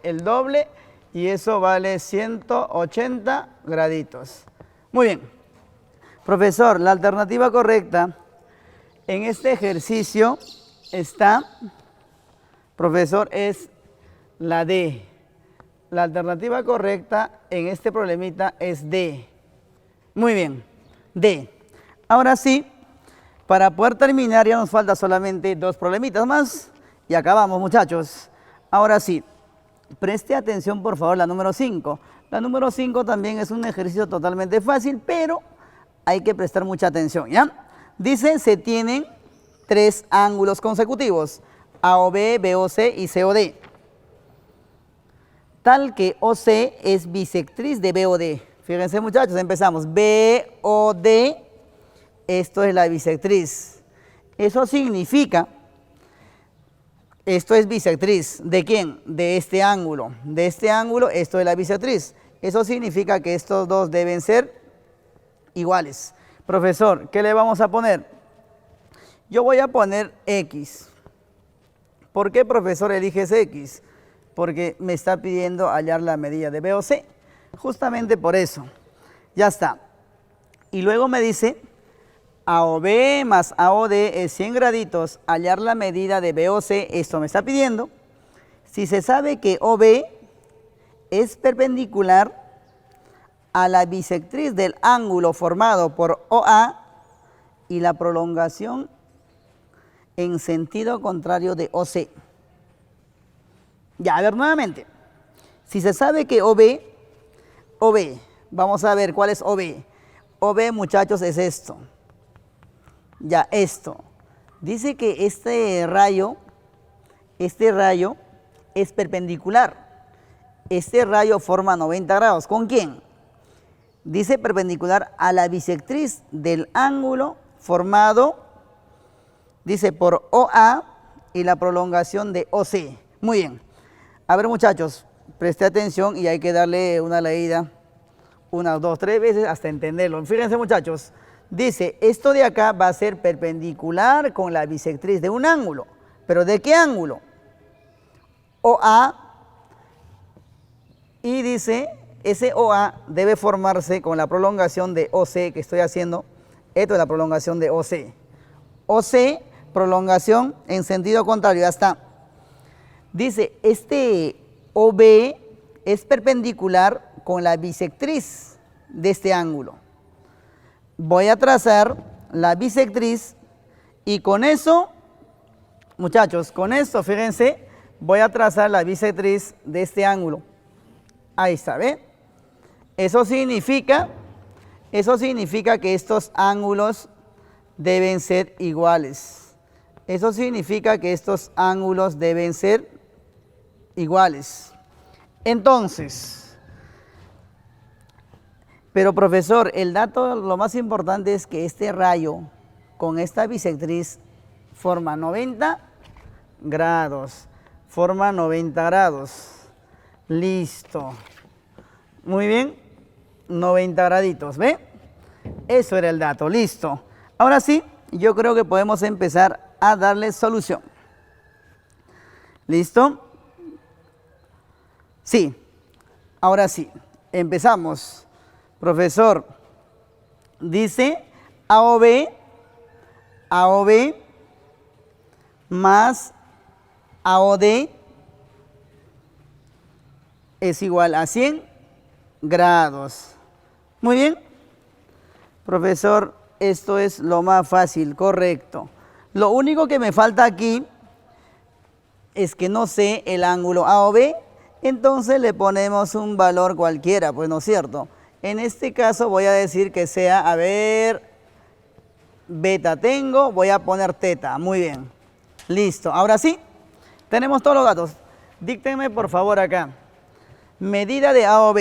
y eso vale 180 graditos. Muy bien. Profesor, la alternativa correcta en este ejercicio está, profesor, es la D. La alternativa correcta en este problemita es D. Muy bien, D. Ahora sí, para poder terminar ya nos falta solamente dos problemitas más y acabamos, muchachos. Ahora sí, preste atención por favor la número 5. La número 5 también es un ejercicio totalmente fácil, pero hay que prestar mucha atención, ¿ya? Dice, se tienen tres ángulos consecutivos, AOB, BOC y COD. Tal que OC es bisectriz de BOD. Fíjense muchachos, empezamos. BOD, esto es la bisectriz. Eso significa, esto es bisectriz. ¿De quién? De este ángulo. De este ángulo, esto es la bisectriz. Eso significa que estos dos deben ser iguales. Profesor, ¿qué le vamos a poner? Yo voy a poner X. ¿Por qué, profesor, eliges X? Porque me está pidiendo hallar la medida de BOC. Justamente por eso. Ya está. Y luego me dice, AOB más AOD es 100 graditos, hallar la medida de BOC, esto me está pidiendo. Si se sabe que OB es perpendicular a la bisectriz del ángulo formado por OA y la prolongación en sentido contrario de OC. Ya, a ver nuevamente. Si se sabe que OB, vamos a ver cuál es OB. OB, muchachos, es esto. Ya, esto. Dice que este rayo es perpendicular. Este rayo forma 90 grados. ¿Con quién? Dice perpendicular a la bisectriz del ángulo formado, dice, por OA y la prolongación de OC. Muy bien. A ver, muchachos, preste atención y hay que darle una leída, unas 2, 3 veces hasta entenderlo. Fíjense, muchachos, Dice, esto de acá va a ser perpendicular con la bisectriz de un ángulo. ¿Pero de qué ángulo? OA. Y dice, ese OA debe formarse con la prolongación de OC que estoy haciendo. Esto es la prolongación de OC. OC, prolongación en sentido contrario, ya está. Dice, este OB es perpendicular con la bisectriz de este ángulo. Voy a trazar la bisectriz y con eso, muchachos, con esto, fíjense, voy a trazar la bisectriz de este ángulo. Ahí está, ¿ve? Eso significa que estos ángulos deben ser iguales. Eso significa que estos ángulos deben ser iguales. Entonces, pero profesor, el dato, lo más importante es que este rayo con esta bisectriz forma 90 grados. Forma 90 grados. Listo. Muy bien. 90 graditos, ¿ve? Eso era el dato, listo. Ahora sí, yo creo que podemos empezar a darle solución. ¿Listo? Sí. Ahora sí, empezamos. Profesor, dice AOB más AOD es igual a 100 grados. Muy bien. Profesor, esto es lo más fácil, correcto. Lo único que me falta aquí es que no sé el ángulo AOB, entonces le ponemos un valor cualquiera, pues no es cierto. En este caso voy a decir que sea, a ver, beta tengo, voy a poner teta. Muy bien. Listo. Ahora sí, tenemos todos los datos. Díctenme por favor acá. Medida de AOB.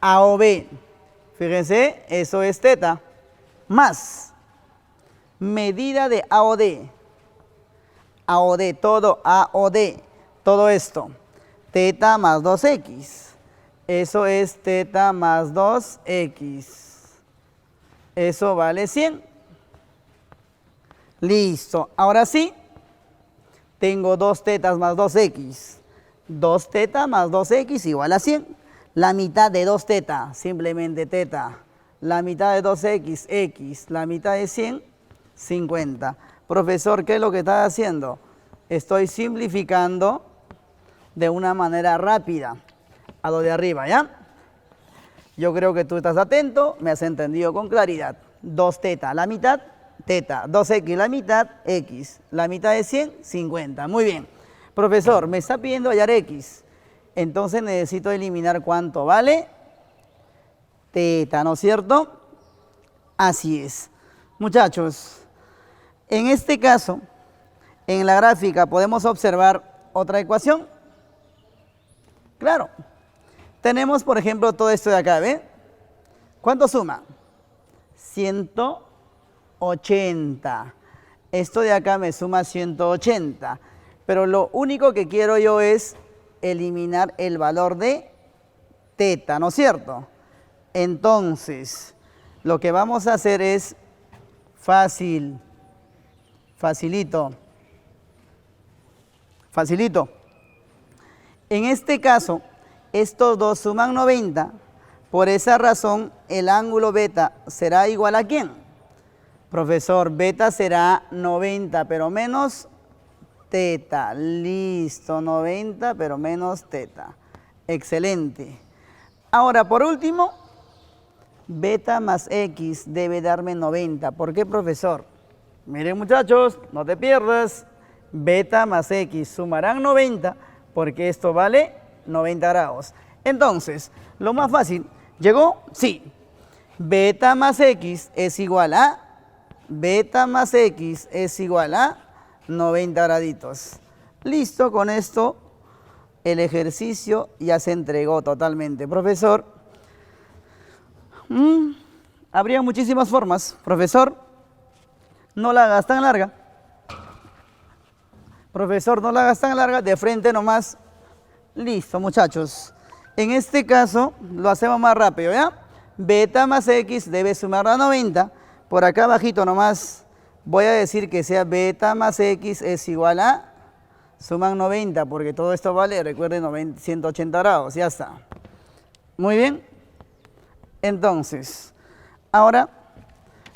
AOB. Fíjense, eso es teta. Más. Medida de AOD. AOD, todo AOD. Todo esto. Teta más 2x. Eso es teta más 2x. Eso vale 100. Listo. Ahora sí, tengo 2 tetas más 2x. 2 teta más 2x igual a 100. La mitad de 2 teta, simplemente teta. La mitad de 2x, x. La mitad de 100, 50. Profesor, ¿qué es lo que está haciendo? Estoy simplificando de una manera rápida a lo de arriba, ¿ya? Yo creo que tú estás atento, me has entendido con claridad. 2 teta, la mitad, teta. 2x, la mitad, x. La mitad de 100, 50. Muy bien. Profesor, me está pidiendo hallar x. Entonces necesito eliminar cuánto vale teta, ¿no es cierto? Así es. Muchachos, en este caso, en la gráfica podemos observar otra ecuación. Claro. Tenemos, por ejemplo, todo esto de acá, ¿ven? ¿Cuánto suma? 180. Esto de acá me suma 180. Pero lo único que quiero yo es eliminar el valor de teta, ¿no es cierto? Entonces, lo que vamos a hacer es facilito. En este caso, estos dos suman 90, por esa razón el ángulo beta será igual a ¿quién? Profesor, beta será 90, pero menos teta. Listo, 90, pero menos teta. Excelente. Ahora, por último, beta más x debe darme 90. ¿Por qué, profesor? Miren, muchachos, no te pierdas. Beta más x sumarán 90 porque esto vale 90 grados. Entonces, lo más fácil, ¿llegó? Sí. Beta más x es igual a, 90 graditos. Listo, con esto el ejercicio ya se entregó totalmente. Profesor, habría muchísimas formas. Profesor, no la hagas tan larga. Profesor, no la hagas tan larga, de frente nomás. Listo, muchachos. En este caso, lo hacemos más rápido, ¿ya? beta más x debe sumar a 90. Por acá abajito nomás voy a decir que sea beta más x es igual a, suman 90, porque todo esto vale, recuerden, 180 grados, ya está. Muy bien. Entonces, ahora,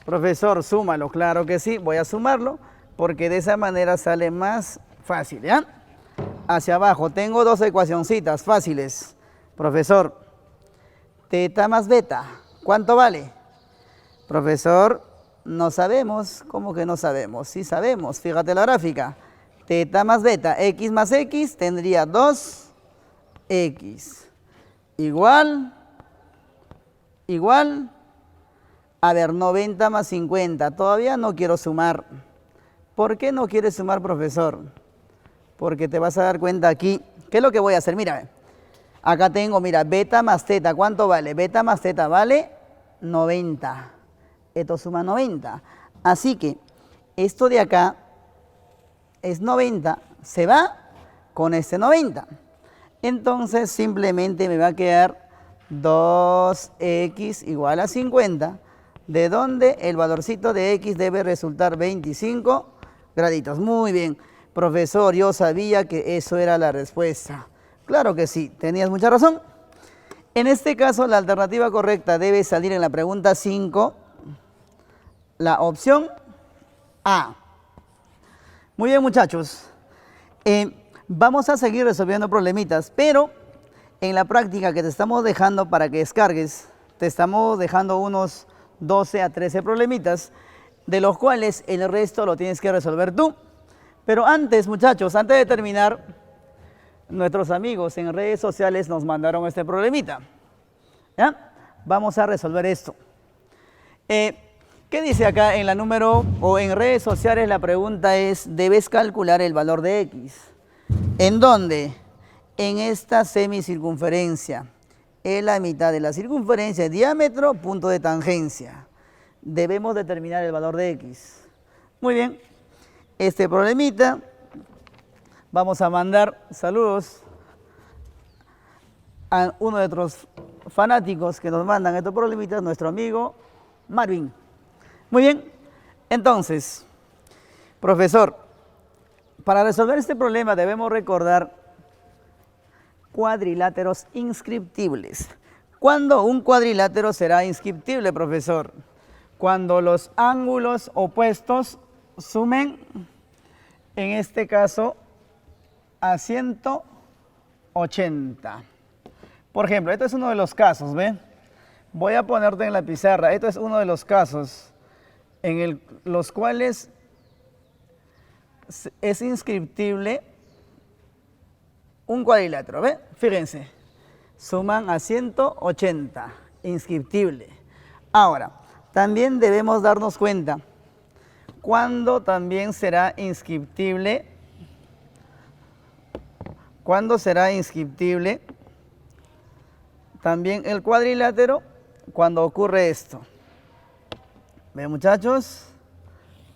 profesor, súmalo. Claro que sí, voy a sumarlo, porque de esa manera sale más fácil, ¿ya? Hacia abajo, tengo dos ecuacioncitas fáciles. Profesor, teta más beta, ¿cuánto vale? Profesor, no sabemos. ¿Cómo que no sabemos? Sí sabemos, fíjate la gráfica. Teta más beta, x más x, tendría 2x. Igual, a ver, 90 más 50. Todavía no quiero sumar. ¿Por qué no quieres sumar, profesor? Porque te vas a dar cuenta aquí. ¿Qué es lo que voy a hacer? Mira, acá tengo, mira, beta más teta. ¿Cuánto vale? Beta más teta vale 90. Esto suma 90. Así que esto de acá es 90. Se va con este 90. Entonces simplemente me va a quedar 2x igual a 50. De donde el valorcito de x debe resultar 25 graditos. Muy bien. Profesor, yo sabía que eso era la respuesta. Claro que sí, tenías mucha razón. En este caso, la alternativa correcta debe salir en la pregunta 5, la opción A. Muy bien, muchachos. Vamos a seguir resolviendo problemitas, pero en la práctica que te estamos dejando para que descargues, te estamos dejando unos 12 a 13 problemitas, de los cuales el resto lo tienes que resolver tú. Pero antes, muchachos, antes de terminar, nuestros amigos en redes sociales nos mandaron este problemita. ¿Ya? Vamos a resolver esto. ¿Qué dice acá en la número o en redes sociales? La pregunta es, debes calcular el valor de x. ¿En dónde? En esta semicircunferencia. Es la mitad de la circunferencia, diámetro, punto de tangencia. Debemos determinar el valor de x. Muy bien. Este problemita, vamos a mandar saludos a uno de nuestros fanáticos que nos mandan estos problemitas, nuestro amigo Marvin. Muy bien, entonces, profesor, para resolver este problema debemos recordar cuadriláteros inscriptibles. ¿Cuándo un cuadrilátero será inscriptible, profesor? Cuando los ángulos opuestos sumen, en este caso, a 180. Por ejemplo, este es uno de los casos, ¿ve? Voy a ponerte en la pizarra. Esto es uno de los casos en los cuales es inscriptible un cuadrilátero, ¿ve? Fíjense, suman a 180, inscriptible. Ahora, también debemos darnos cuenta cuándo también será inscriptible. ¿Cuándo será inscriptible también el cuadrilátero? Cuando ocurre esto. ¿Ven, muchachos?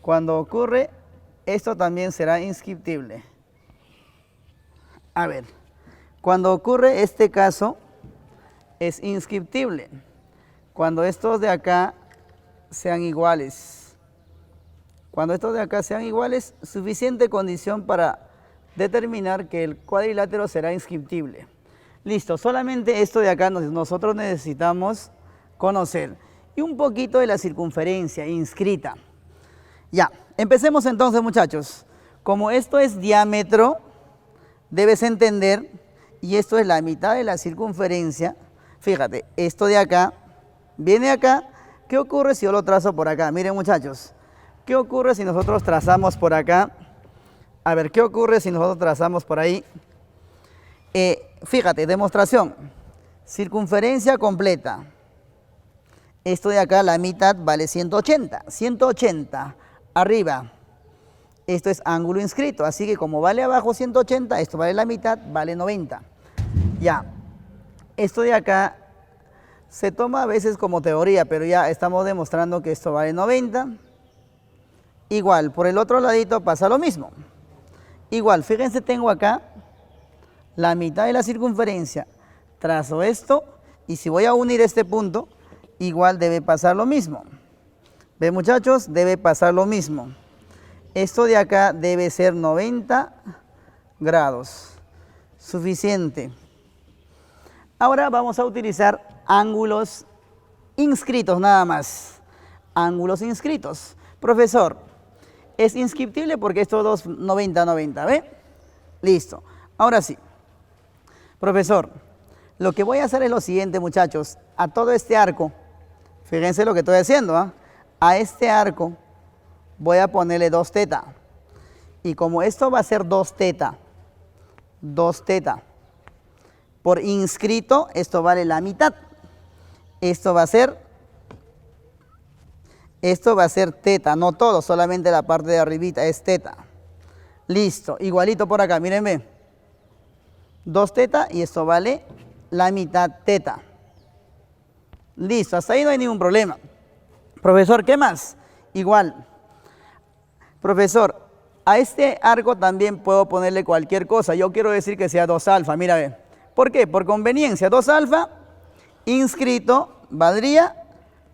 Cuando ocurre esto también será inscriptible. A ver, cuando ocurre este caso es inscriptible. Cuando estos de acá sean iguales. Cuando estos de acá sean iguales, suficiente condición para determinar que el cuadrilátero será inscriptible. Listo, solamente esto de acá nosotros necesitamos conocer. Y un poquito de la circunferencia inscrita. Ya, empecemos entonces, muchachos. Como esto es diámetro, debes entender, y esto es la mitad de la circunferencia. Fíjate, esto de acá viene acá. ¿Qué ocurre si yo lo trazo por acá? Miren, muchachos, ¿qué ocurre si nosotros trazamos por acá? A ver, ¿qué ocurre si nosotros trazamos por ahí? Fíjate, demostración. Circunferencia completa. Esto de acá, la mitad, vale 180. 180 arriba. Esto es ángulo inscrito. Así que como vale abajo 180, esto vale la mitad, vale 90. Ya. Esto de acá se toma a veces como teoría, pero ya estamos demostrando que esto vale 90. Igual, por el otro ladito pasa lo mismo. Igual, fíjense, tengo acá la mitad de la circunferencia. Trazo esto y si voy a unir este punto igual debe pasar lo mismo. ¿Ven, muchachos? Debe pasar lo mismo. Esto de acá debe ser 90 grados. Suficiente. Ahora vamos a utilizar ángulos inscritos nada más. Ángulos inscritos. Profesor, es inscriptible porque estos dos 90, 90, ¿ve? Listo. Ahora sí. Profesor, lo que voy a hacer es lo siguiente, muchachos. A todo este arco, fíjense lo que estoy haciendo, ¿ah? A este arco voy a ponerle 2 teta. Y como esto va a ser 2 teta, 2 teta. Por inscrito, esto vale la mitad. Esto va a ser teta, no todo, solamente la parte de arribita es teta. Listo, igualito por acá, mírenme. 2 teta y esto vale la mitad teta. Listo, hasta ahí no hay ningún problema. Profesor, ¿qué más? Igual. Profesor, a este arco también puedo ponerle cualquier cosa. Yo quiero decir que sea 2 alfa, mira, ve. ¿Por qué? Por conveniencia, 2 alfa, inscrito, valdría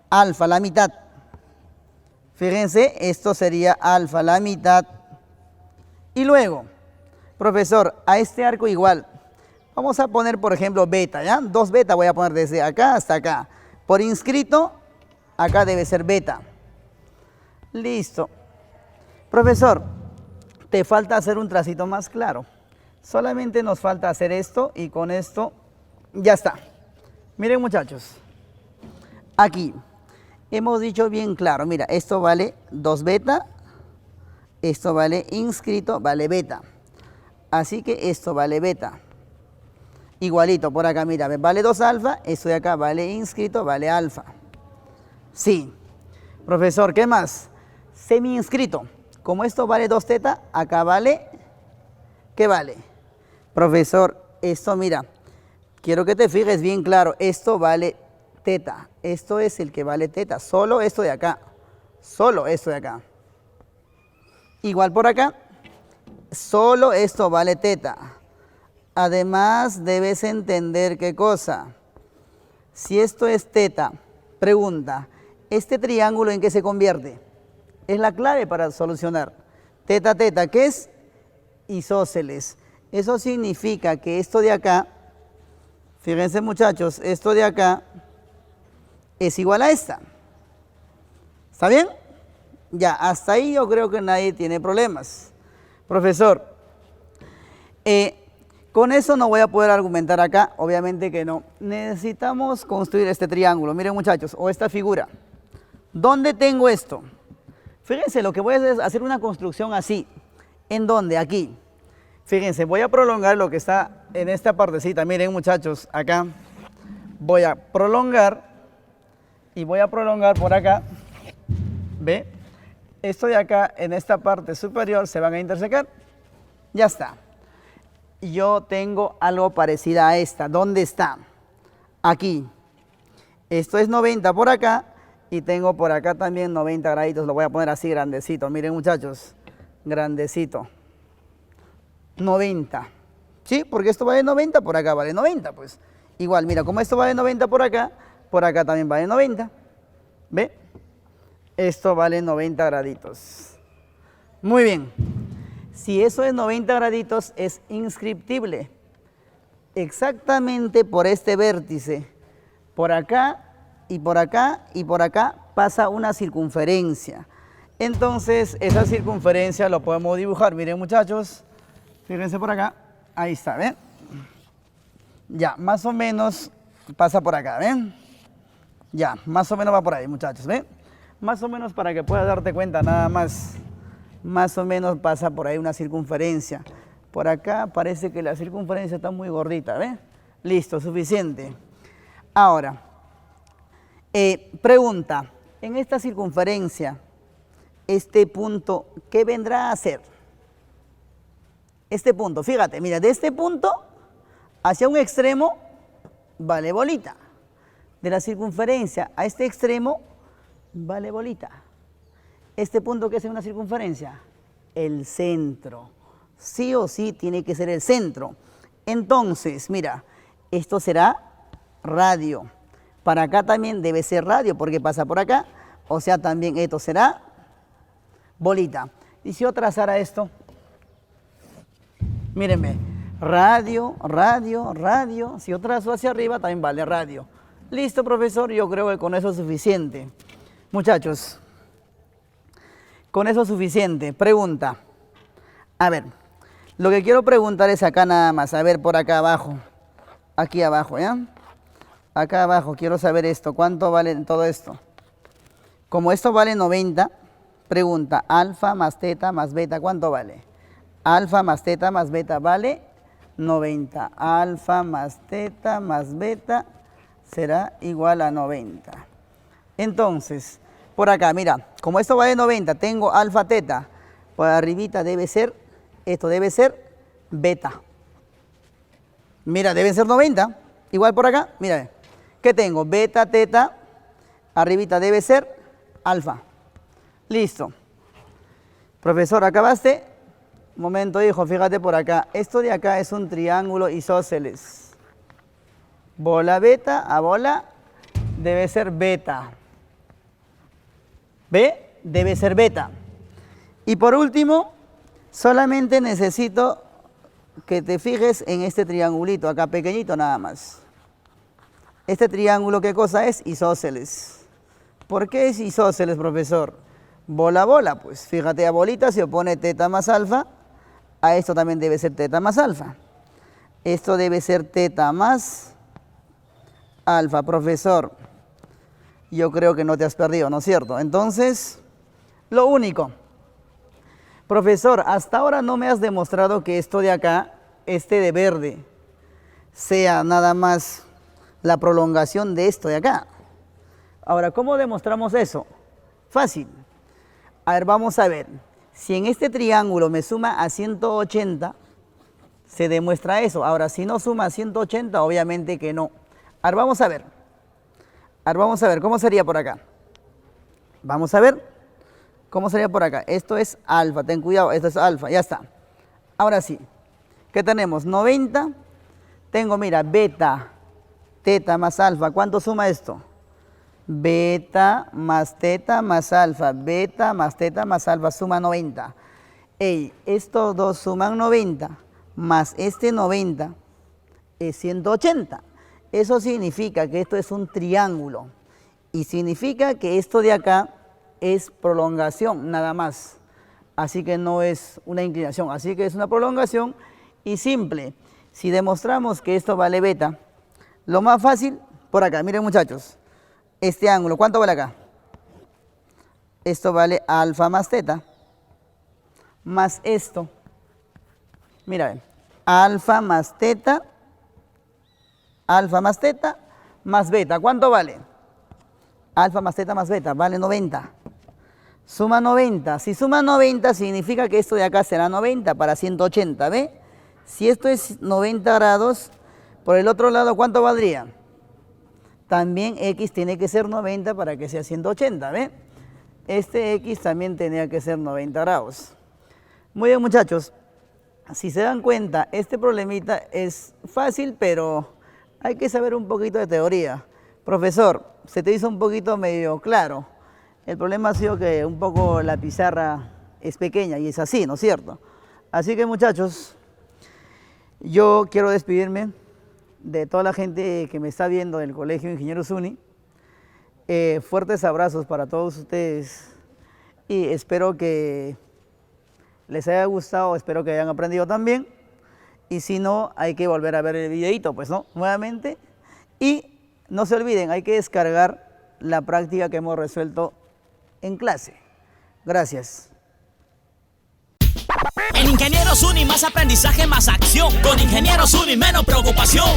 alfa, la mitad. Fíjense, esto sería alfa, la mitad. Y luego, profesor, a este arco igual. Vamos a poner, por ejemplo, beta, ¿ya? 2 beta voy a poner desde acá hasta acá. Por inscrito, acá debe ser beta. Listo. Profesor, te falta hacer un tracito más claro. Solamente nos falta hacer esto y con esto ya está. Miren, muchachos. Aquí hemos dicho bien claro, mira, esto vale 2 beta, esto vale inscrito, vale beta. Así que esto vale beta. Igualito por acá, mira, vale 2 alfa, esto de acá vale inscrito, vale alfa. Sí. Profesor, ¿qué más? Semi inscrito. Como esto vale 2 teta, acá vale, ¿qué vale? Profesor, esto mira, quiero que te fijes bien claro, esto vale teta, esto es el que vale teta, solo esto de acá, solo esto de acá. Igual por acá, solo esto vale teta. Además, debes entender qué cosa. Si esto es teta, pregunta, ¿este triángulo en qué se convierte? Es la clave para solucionar. Teta, teta, ¿qué es? Isósceles. Eso significa que esto de acá, fíjense muchachos, esto de acá es igual a esta. ¿Está bien? Ya, hasta ahí yo creo que nadie tiene problemas. Profesor, con eso no voy a poder argumentar acá, obviamente que no. Necesitamos construir este triángulo, miren muchachos, o esta figura. ¿Dónde tengo esto? Fíjense, lo que voy a hacer es hacer una construcción así. ¿En dónde? Aquí. Fíjense, voy a prolongar lo que está en esta partecita. Miren muchachos, acá. Voy a prolongar y voy a prolongar por acá. ¿Ve? Esto de acá, en esta parte superior, se van a intersecar. Ya está. Yo tengo algo parecido a esta. ¿Dónde está? Aquí. Esto es 90 por acá. Y tengo por acá también 90 graditos. Lo voy a poner así grandecito. Miren muchachos. Grandecito. 90. ¿Sí? Porque esto vale 90, por acá vale 90. Pues igual, mira, como esto vale 90 por acá también vale 90. ¿Ve? Esto vale 90 graditos. Muy bien. Si eso es 90 graditos, es inscriptible. Exactamente por este vértice. Por acá y por acá y por acá pasa una circunferencia. Entonces, esa circunferencia lo podemos dibujar. Miren, muchachos, fíjense por acá. Ahí está, ¿ven? Ya, más o menos pasa por acá, ¿ven? Ya, más o menos va por ahí, muchachos, ¿ven? Más o menos para que puedas darte cuenta, nada más. Más o menos pasa por ahí una circunferencia. Por acá parece que la circunferencia está muy gordita, ¿ven? Listo, suficiente. Ahora, pregunta, en esta circunferencia, este punto, ¿qué vendrá a hacer? Este punto, fíjate, mira, de este punto hacia un extremo vale bolita. De la circunferencia a este extremo vale bolita. ¿Este punto qué es una circunferencia? El centro. Sí o sí tiene que ser el centro. Entonces, mira, esto será radio. Para acá también debe ser radio porque pasa por acá. O sea, también esto será bolita. ¿Y si yo trazara esto? Mírenme, radio, radio, radio. Si yo trazo hacia arriba también vale radio. Listo, profesor, yo creo que con eso es suficiente. Muchachos, con eso es suficiente. Pregunta. A ver, lo que quiero preguntar es acá nada más. A ver, por acá abajo. Aquí abajo, ¿ya? Acá abajo, quiero saber esto. ¿Cuánto vale todo esto? Como esto vale 90, pregunta, alfa más teta más beta, ¿cuánto vale? Alfa más teta más beta vale 90. Alfa más teta más beta será igual a 90. Entonces, por acá, mira, como esto vale 90, tengo alfa teta, por arribita debe ser, esto debe ser beta. Mira, deben ser 90. Igual por acá, mira, ¿qué tengo? Beta, teta, arribita debe ser alfa. Listo. Profesor, ¿acabaste? Un momento, hijo, fíjate por acá. Esto de acá es un triángulo isósceles. Bola beta a bola debe ser beta. ¿Ve? Debe ser beta. Y por último, solamente necesito que te fijes en este triangulito, acá pequeñito nada más. Este triángulo, ¿qué cosa es? Isósceles. ¿Por qué es isósceles, profesor? Bola, bola, pues fíjate, a bolita se opone teta más alfa, a esto también debe ser teta más alfa. Esto debe ser teta más alfa, profesor. Yo creo que no te has perdido, ¿no es cierto? Entonces, lo único. Profesor, hasta ahora no me has demostrado que esto de acá, este de verde, sea nada más la prolongación de esto de acá. Ahora, ¿cómo demostramos eso? Fácil. A ver, vamos a ver. Si en este triángulo me suma a 180, se demuestra eso. Ahora, si no suma a 180, obviamente que no. A ver, vamos a ver. A ver, vamos a ver, ¿cómo sería por acá? Vamos a ver. ¿Cómo sería por acá? Esto es alfa, ten cuidado, esto es alfa, ya está. Ahora sí, ¿qué tenemos? 90, tengo, mira, beta, teta más alfa, ¿cuánto suma esto? Beta más teta más alfa, beta más teta más alfa suma 90. Ey, estos dos suman 90, más este 90 es 180. Eso significa que esto es un triángulo y significa que esto de acá es prolongación nada más, así que no es una inclinación, así que es una prolongación y simple. Si demostramos que esto vale beta, lo más fácil, por acá, miren muchachos, este ángulo, ¿cuánto vale acá? Esto vale alfa más teta, más esto, mira, alfa más teta más beta, ¿cuánto vale? Alfa más teta más beta, vale 90. Suma 90. Si suma 90 significa que esto de acá será 90 para 180, ¿ve? Si esto es 90 grados, por el otro lado, ¿cuánto valdría? También X tiene que ser 90 para que sea 180, ¿ve? Este X también tenía que ser 90 grados. Muy bien, muchachos. Si se dan cuenta, este problemita es fácil, pero hay que saber un poquito de teoría. Profesor, se te hizo un poquito medio claro. El problema ha sido que un poco la pizarra es pequeña y es así, ¿no es cierto? Así que, muchachos, yo quiero despedirme de toda la gente que me está viendo del Colegio Ingenieros Uni. Fuertes abrazos para todos ustedes y espero que les haya gustado, espero que hayan aprendido también. Y si no, hay que volver a ver el videito, pues, ¿no? Nuevamente. Y no se olviden, hay que descargar la práctica que hemos resuelto en clase. Gracias. En Ingenieros Uni, más aprendizaje, más acción. Con Ingenieros Uni, menos preocupación.